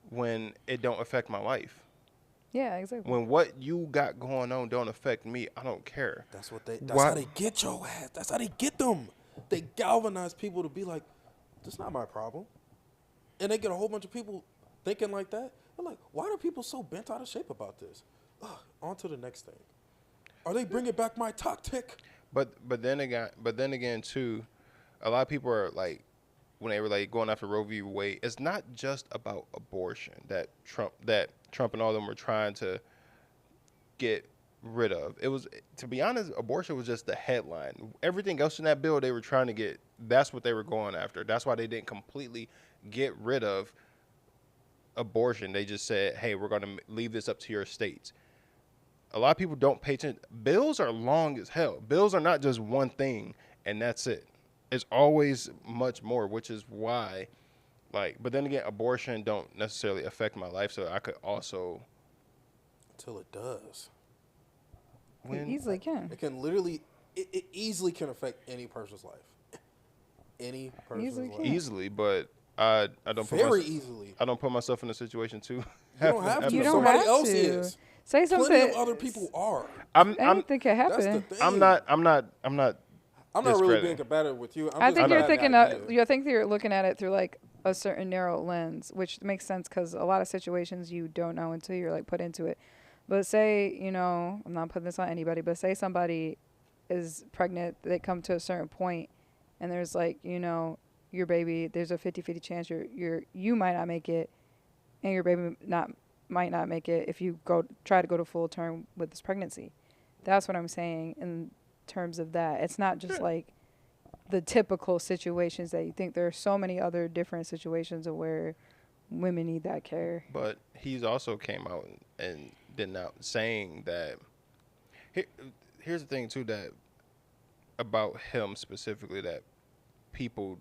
when it don't affect my life. Yeah, exactly. When what you got going on don't affect me, I don't care. That's what that's Why- how they get your ass. That's how they get them. They galvanize people to be like, "That's not my problem," and they get a whole bunch of people thinking like that. They're like, "Why are people so bent out of shape about this?" Ugh, on to the next thing. Are they bringing back my tactic? But then again too, a lot of people are like, when they were like going after Roe v. Wade, it's not just about abortion that Trump and all of them were trying to get rid of. It was, to be honest, abortion was just the headline. Everything else in that bill they were trying to get, that's what they were going after. That's why they didn't completely get rid of abortion. They just said, hey, we're going to leave this up to your states. A lot of people don't pay attention. Bills are long as hell. Bills are not just one thing and that's it. It's always much more, which is why, like, but then again, abortion don't necessarily affect my life, so I could also. Until it does. It easily can. It can literally, it easily can affect any person's life. Any person's life. Easily, but I don't put Very easily. I don't put myself in a situation too. You don't have to. You don't Somebody have else to. is. Say something. Plenty of other people are. I don't think it That's the happened. thing. I'm not I'm not really discrediting. being combative with you. I think just you're having thinking. ideas. I think you're looking at it through like a certain narrow lens, which makes sense because a lot of situations you don't know until you're like put into it. But say, I'm not putting this on anybody, but say somebody is pregnant, they come to a certain point, and there's like, your baby, there's a 50-50 chance you might not make it, and your baby might not make it if you try to go to full term with this pregnancy. That's what I'm saying in terms of that. It's not just like the typical situations that you think. There are so many other different situations of where women need that care. But he's also came out and denounced, saying that. Here's the thing too, that about him specifically, that people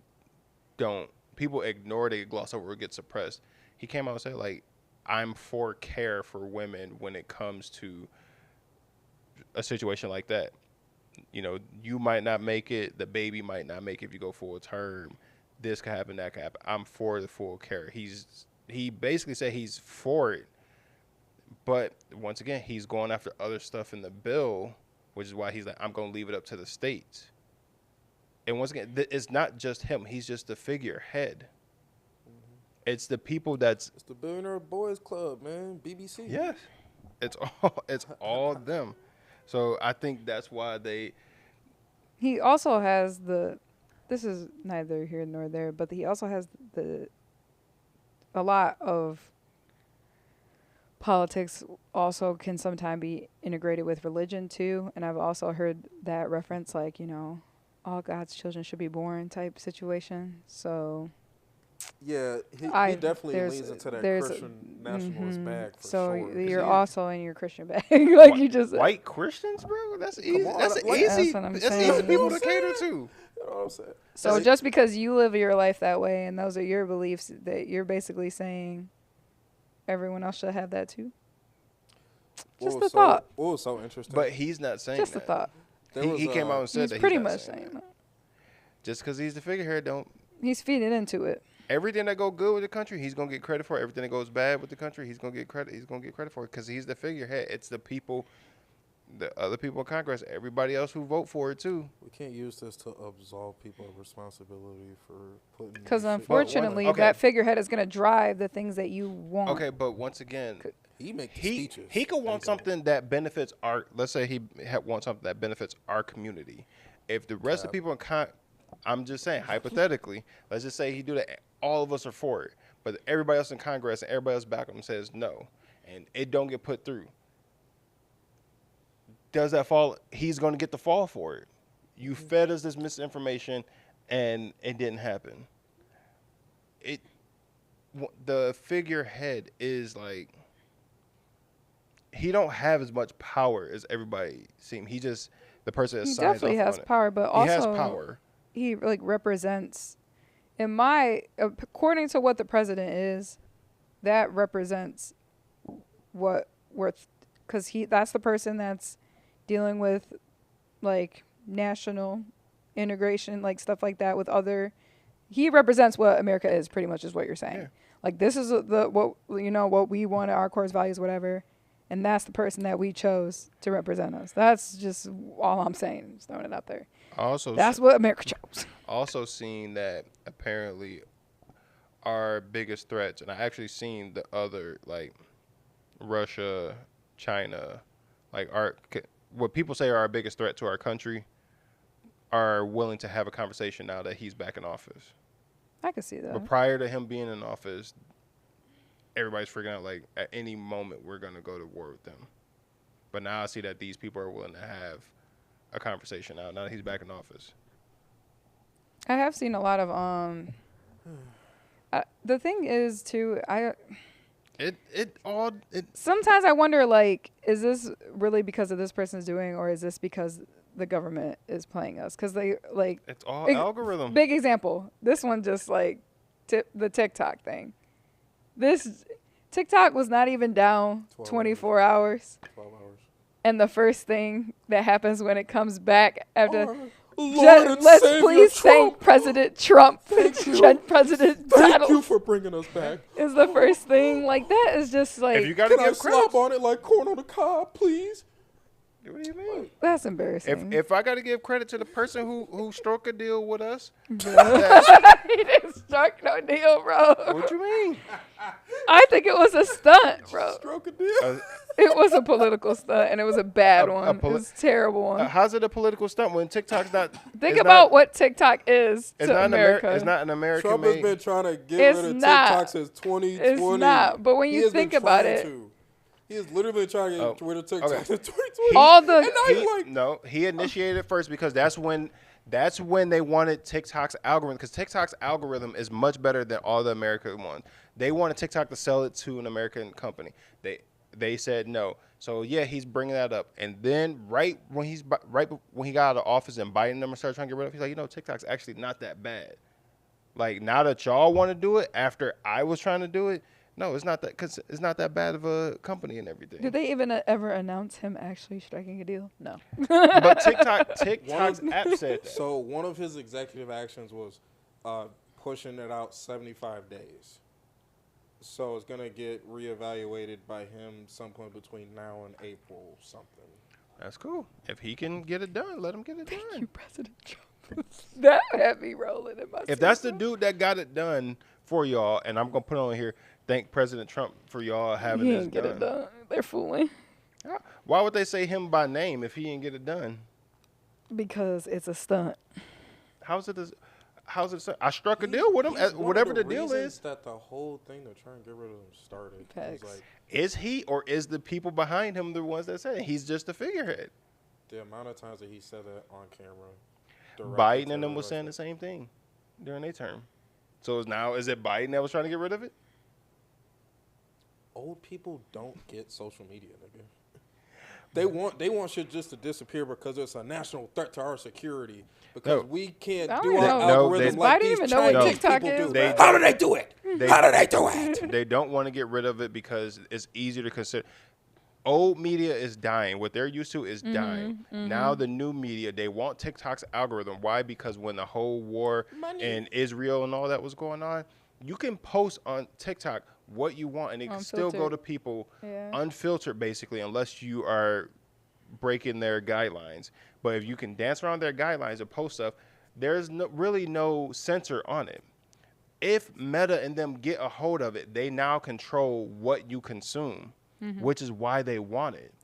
ignore, they gloss over, or get suppressed. He came out and said, like, I'm for care for women when it comes to a situation like that. You might not make it, the baby might not make it if you go full term. This could happen, that could happen. I'm for the full care. He basically said he's for it, but once again, he's going after other stuff in the bill, which is why he's like, I'm going to leave it up to the states. And once again, it's not just him. He's just the figurehead. It's the people It's the Billionaire Boys Club, man. BBC. Yes. It's all them. So I think that's why He also has this is neither here nor there, but he also has a lot of politics also can sometimes be integrated with religion too. And I've also heard that reference, like, all God's children should be born type situation. So yeah, he definitely leans into that Christian nationalist bag for sure. So you're also in your Christian bag, like you just white Christians, bro. That's easy. That's That's easy. what I'm That's saying. easy people to cater to. You know what I'm saying? So just because you live your life that way and those are your beliefs, that you're basically saying everyone else should have that too. Just a thought. What was so interesting? But he's not saying Just that. a thought. He came out and said He's that pretty he's not much saying saying that. that. Just because he's the figurehead, don't. He's feeding into it. Everything that go good with the country, he's gonna get credit for. Everything that goes bad with the country, he's gonna get credit. He's gonna get credit for it because he's the figurehead. It's the people, the other people in Congress, everybody else who vote for it too. We can't use this to absolve people of responsibility for putting. Because shit- unfortunately, Okay. that figurehead is going to drive the things that you want. Okay, but once again, he make the he speeches. he could want something that benefits our. Let's say he wants something that benefits our community. If the rest of the people in I'm just saying hypothetically, let's just say he do that. All of us are for it, but everybody else in Congress and everybody else back him says no, and it don't get put through. Does that fall? He's going to get the fall for it. You fed us this misinformation, and it didn't happen. The figurehead is like, he don't have as much power as everybody seems. He just the person that He signs definitely off has on it. power, but He also has power. he like represents, according to what the president is, that represents what because that's the person that's dealing with like national integration, like stuff like that with other. He represents what America is, pretty much, is what you're saying. Yeah. Like this is what we want, our core values, whatever, and that's the person that we chose to represent us. That's just all I'm saying. Just throwing it out there. That's what America chose. Also seen that apparently our biggest threats, and I actually seen the other, like Russia, China, like what people say are our biggest threat to our country, are willing to have a conversation now that he's back in office. I can see that. But prior to him being in office, everybody's freaking out like at any moment we're going to go to war with them. But now I see that these people are willing to have a conversation now that he's back in office. I have seen a lot of the thing is too, It Sometimes I wonder, like, is this really because of this person's doing, or is this because the government is playing us? Because they like it's all big, algorithm. big example. This one just like the TikTok thing. This TikTok was not even down 12 24 hours. 12 hours. And the first thing that happens when it comes back after, Lord and let's Savior please thank Trump. President Trump. Thank you. President Thank you Donald for bringing us back. is the first thing. Like, that is just like, If you gotta Can I give credit, slap on it like corn on the cob, please? what do you mean? that's embarrassing. If I gotta give credit to the person who struck a deal with us, He didn't strike no deal, bro. what you mean? I think it was a stunt, bro. Stroke a deal. It was a political stunt, and it was a bad one. It was a terrible one. How's it a political stunt when TikTok's not? Think it's about not, what TikTok is it's to not America. It's not an American Trump has made. been trying to get It's rid of not. TikTok since 2020. It's not. But when He you has been think about trying it, to. He is literally trying to get rid of TikTok okay. since 2020. all the and now he's like, No, he initiated it first because that's when they wanted TikTok's algorithm, because TikTok's algorithm is much better than all the American ones. They wanted TikTok to sell it to an American company. They said no. So yeah, he's bringing that up, and then right when he got out of office and Biden number started trying to get rid of, he's like, TikTok's actually not that bad. Like, now that y'all want to do it after I was trying to do it, no, it's not that, because it's not that bad of a company and everything. did they even ever announce him actually striking a deal? No. But TikTok's app said that. so one of his executive actions was pushing it out 75 days. So it's going to get reevaluated by him some point between now and April something. That's cool. If he can get it done, let him get it Thank done. you, President Trump. That had me rolling in my If that's the dude that got it done for y'all, and I'm gonna put on here, thank President Trump for y'all having he this didn't get done. it done. They're fooling. Why would they say him by name if he didn't get it done? Because it's a stunt. How's it? I struck a deal with him. He's one Whatever of the deal is. that the whole thing to try and get rid of him started. It was Facts. like Is he or is the people behind him the ones that say it? He's just a figurehead? the amount of times that he said that on camera. Biden and them was saying the same thing during their term. So is it Biden that was trying to get rid of it? Old people don't get social media, nigga. They want shit just to disappear because it's a national threat to our security. Because we can't I do don't our know. algorithm Does like Biden these even know what Chinese TikTok people is, do. bro? How do they do it? How do they do it? They don't want to get rid of it because it's easier to consider. Old media is dying. What they're used to is dying. Now the new media, they want TikTok's algorithm. Why? Because when the whole war in Israel and all that was going on, you can post on TikTok what you want, and it can still go to people unfiltered, basically, unless you are breaking their guidelines. But if you can dance around their guidelines and post stuff, there's really no censor on it. If Meta and them get a hold of it, they now control what you consume, which is why they want it.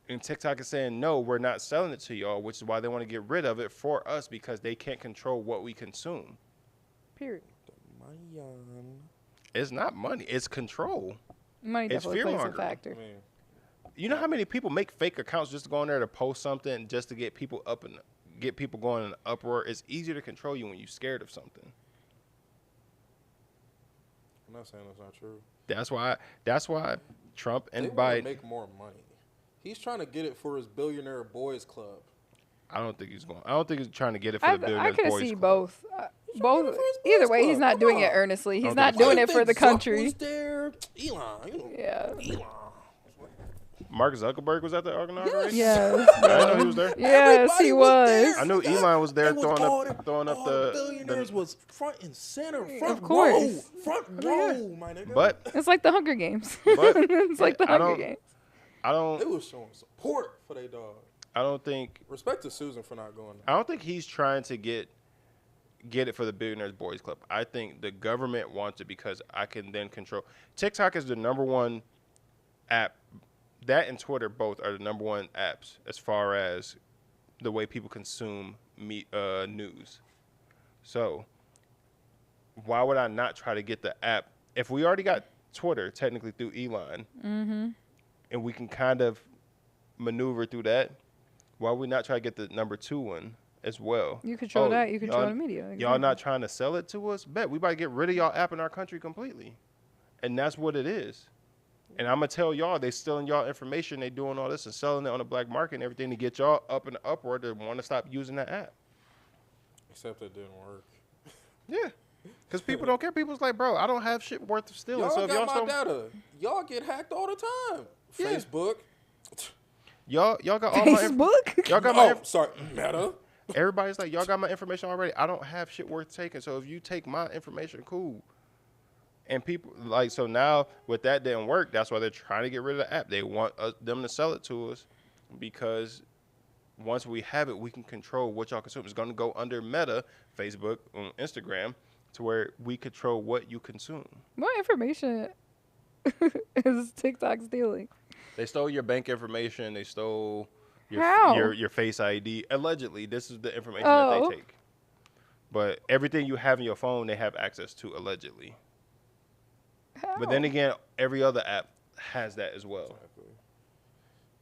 And TikTok is saying, no, we're not selling it to y'all, which is why they want to get rid of it for us, because they can't control what we consume. Period. It's not money. It's control. Money It's definitely plays a fear-mongering. factor. I mean, You know how many people make fake accounts just to go in there to post something just to get people up and get people going in an uproar? It's easier to control you when you're scared of something. I'm not saying that's not true. That's why Trump and They want to Biden. make more money. He's trying to get it for his billionaire boys club. I don't think he's trying to get it for the I Billionaires could Boys see Club. both. He's Both. trying to get it for his Either boys way, he's club. not Come doing it on. earnestly. He's don't not think so. doing I it for think the Zuck country. was there. Elon, Yeah. Elon. Mark Zuckerberg was at the inauguration. Yes. I didn't know he was there. Yes, Everybody he was. there. I knew Elon was there It was throwing up all the billionaires was front and center, front course. row, my nigga. But It's like the Hunger Games. But, It's like the I Hunger don't- Games. I They don't was showing support for their dog. I don't think Respect to Susan for not going. I don't think he's trying to get it for the Billionaires Boys Club. I think the government wants it because I can then control. TikTok is the number one app. That and Twitter both are the number one apps as far as the way people consume news. So why would I not try to get the app? If we already got Twitter technically through Elon, and we can kind of maneuver through that, why would we not try to get the number 2 one as well? You control Oh, that. You control y'all- the media. Y'all not trying to sell it to us? Bet we about to get rid of y'all app in our country completely, and that's what it is. And I'm gonna tell y'all, they stealing y'all information. They doing all this and selling it on the black market and everything to get y'all up and upward to want to stop using that app. Except it didn't work. Yeah, because people don't care. People's like, bro, I don't have shit worth stealing. Y'all So if got y'all my still, data. Y'all get hacked all the time. Yeah. Facebook. y'all got all my Facebook. y'all got my Sorry, Meta. everybody's like, y'all got my information already. I don't have shit worth taking. So if you take my information, cool. And people like, so now with that didn't work. That's why they're trying to get rid of the app. They want them to sell it to us because once we have it, we can control what y'all consume. It's going to go under Meta, Facebook, Instagram, to where we control what you consume. What information is TikTok stealing? They stole your bank information. They stole How? your Face ID. Allegedly, this is the information that Oh. they take. But everything you have in your phone, they have access to allegedly. How? But then again, every other app has that as well.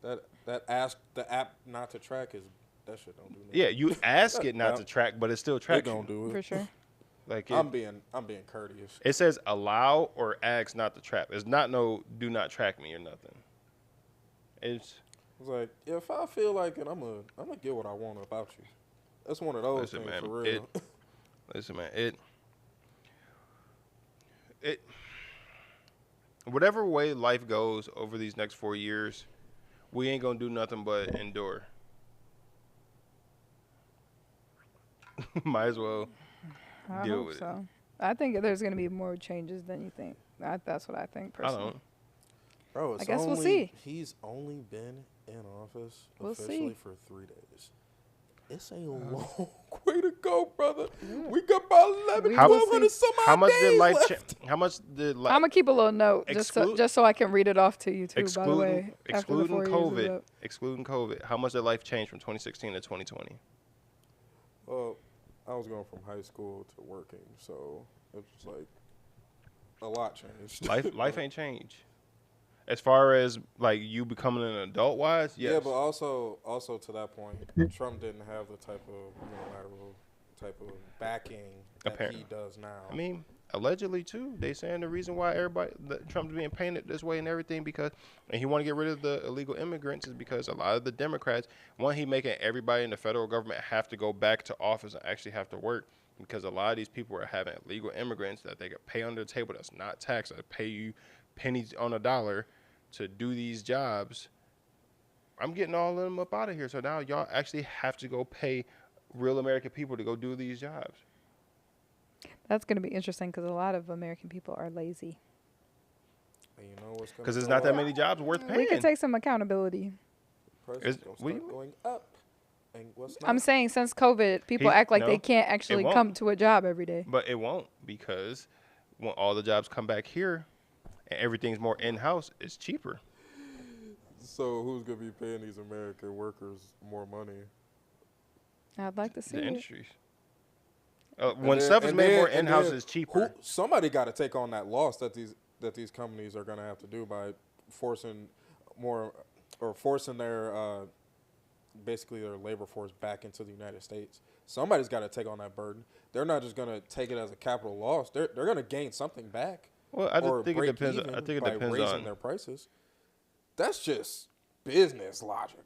Exactly. That ask the app not to track is that shit don't do nothing. Yeah, you ask it not to track, but it still It tracks don't you. do For it. sure. Like I'm being courteous. it says allow or ask not to track. It's not no do not track me or nothing. It's It's like if I feel like it, I'm gonna get what I want about you. That's one of those listen, things man. for real. Listen, man. It whatever way life goes over these next 4 years, we ain't gonna do nothing but endure. Might as well. I Deal hope with it. so. I think there's going to be more changes than you think. That's what I think I personally. don't. Bro, it's I guess we'll only, see. He's only been in office We'll officially see. for 3 days. It's a long way to go, brother. We got about 11, We will 1,200 see. some odd How much days did life left. change? How much did I'm life gonna keep a little note Exclude- just so I can read it off to you too. By the excluding way, after the excluding 4 years is COVID, up. excluding COVID, how much did life change from 2016 to 2020? Well, I was going from high school to working, so it was like a lot changed. Life ain't changed. As far as like you becoming an adult wise, yes. Yeah, but also to that point, Trump didn't have the type of unilateral type of backing that Apparently. he does now. I mean, allegedly too. They saying the reason why Trump's being painted this way and everything and he want to get rid of the illegal immigrants is because a lot of the Democrats, he making everybody in the federal government have to go back to office and actually have to work because a lot of these people are having illegal immigrants that they could pay under the table that's not taxed, that pay you pennies on a dollar to do these jobs. I'm getting all of them up out of here. So now y'all actually have to go pay real American people to go do these jobs. That's gonna be interesting because a lot of American people are lazy. And you know what's going Because there's not that many jobs worth paying. We could take some accountability. Prices Is- gonna we- start going up. And what's not? I'm saying since COVID, people He- act like no, they can't actually won't. come to a job every day. But it won't because when all the jobs come back here and everything's more in-house, it's cheaper. So who's gonna be paying these American workers more money? I'd like to see The it. industries. When And then- stuff is and made then- more and in-house, then it's cheaper. Somebody got to take on that loss that these companies are gonna have to do by forcing their basically their labor force back into the United States. Somebody's got to take on that burden. They're not just gonna take it as a capital loss. They're gonna gain something back. Well, I or just think it break depends. even I think it by depends raising on. their prices. That's just business logic.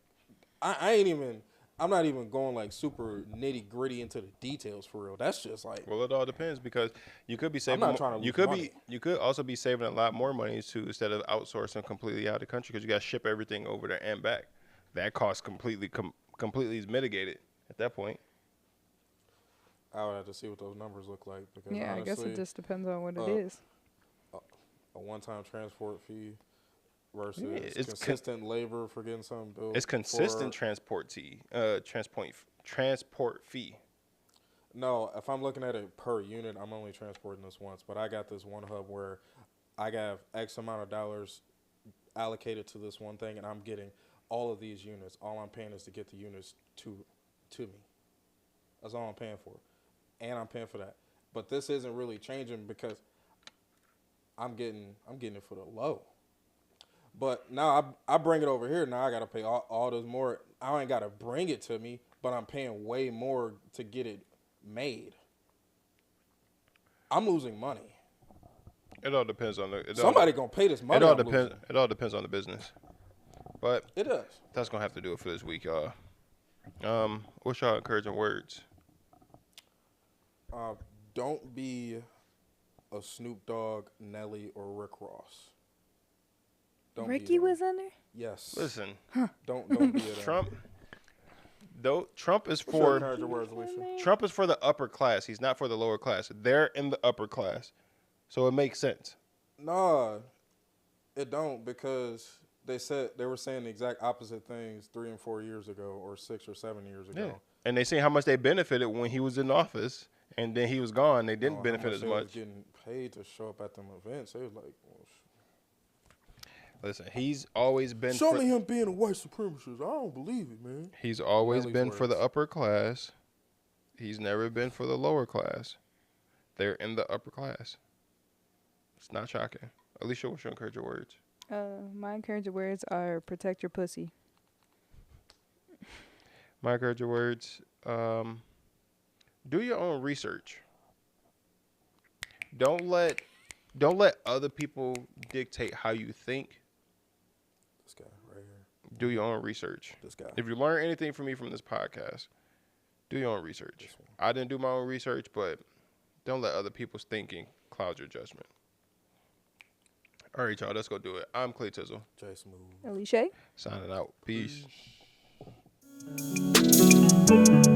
I'm not even going like super nitty gritty into the details for real. That's just like Well, it all depends because you could be saving. not trying to lose money. You could also be saving a lot more money too instead of outsourcing completely out of the country because you got to ship everything over there and back. That cost completely is mitigated at that point. I would have to see what those numbers look like because Yeah, honestly, I guess it just depends on what it uh, is. a one-time transport fee versus Yeah, it's consistent labor for getting something built. It's consistent transport fee. No, if I'm looking at it per unit, I'm only transporting this once. But I got this one hub where I got X amount of dollars allocated to this one thing, and I'm getting all of these units. All I'm paying is to get the units to me. That's all I'm paying for, and I'm paying for that. But this isn't really changing because I'm getting it for the low. But now I bring it over here. Now I got to pay all this more. I ain't got to bring it to me, but I'm paying way more to get it made. I'm losing money. It all depends on the. Somebody gonna pay this money. It all I'm depends. losing. It all depends on the business. But It does. that's gonna have to do it for this week, y'all. What's y'all encouraging words? Don't be a Snoop Dogg, Nelly, or Rick Ross. Don't be Ricky them. was in there. Yes. Listen, Don't be a Trump. Though Trump is What's your for encouraging words, Alicia? Trump is for the upper class. He's not for the lower class. They're in the upper class, so it makes sense. Nah, it don't because they were saying the exact opposite things 3 and 4 years ago, or 6 or 7 years ago. Yeah, and they say how much they benefited when he was in office, and then he was gone. They didn't How benefit as they was much. getting paid to show up at them events. They was like, well, Listen, he's always been. show me him being a white supremacist. I don't believe it, man. He's always Nelly's been for the words. upper class. He's never been for the lower class. They're in the upper class. It's not shocking. Alicia, what's your encouraging words? My encouraging words are protect your pussy. My encouraging words, do your own research. Don't let other people dictate how you think. This guy right here. Do your own research. This guy. If you learn anything from me from this podcast, do your own research. This one. I didn't do my own research, but don't let other people's thinking cloud your judgment. All right, y'all, let's go do it. I'm Clay Tizzle. Jay Smooth. Alicia. Signing out. Peace. Peace.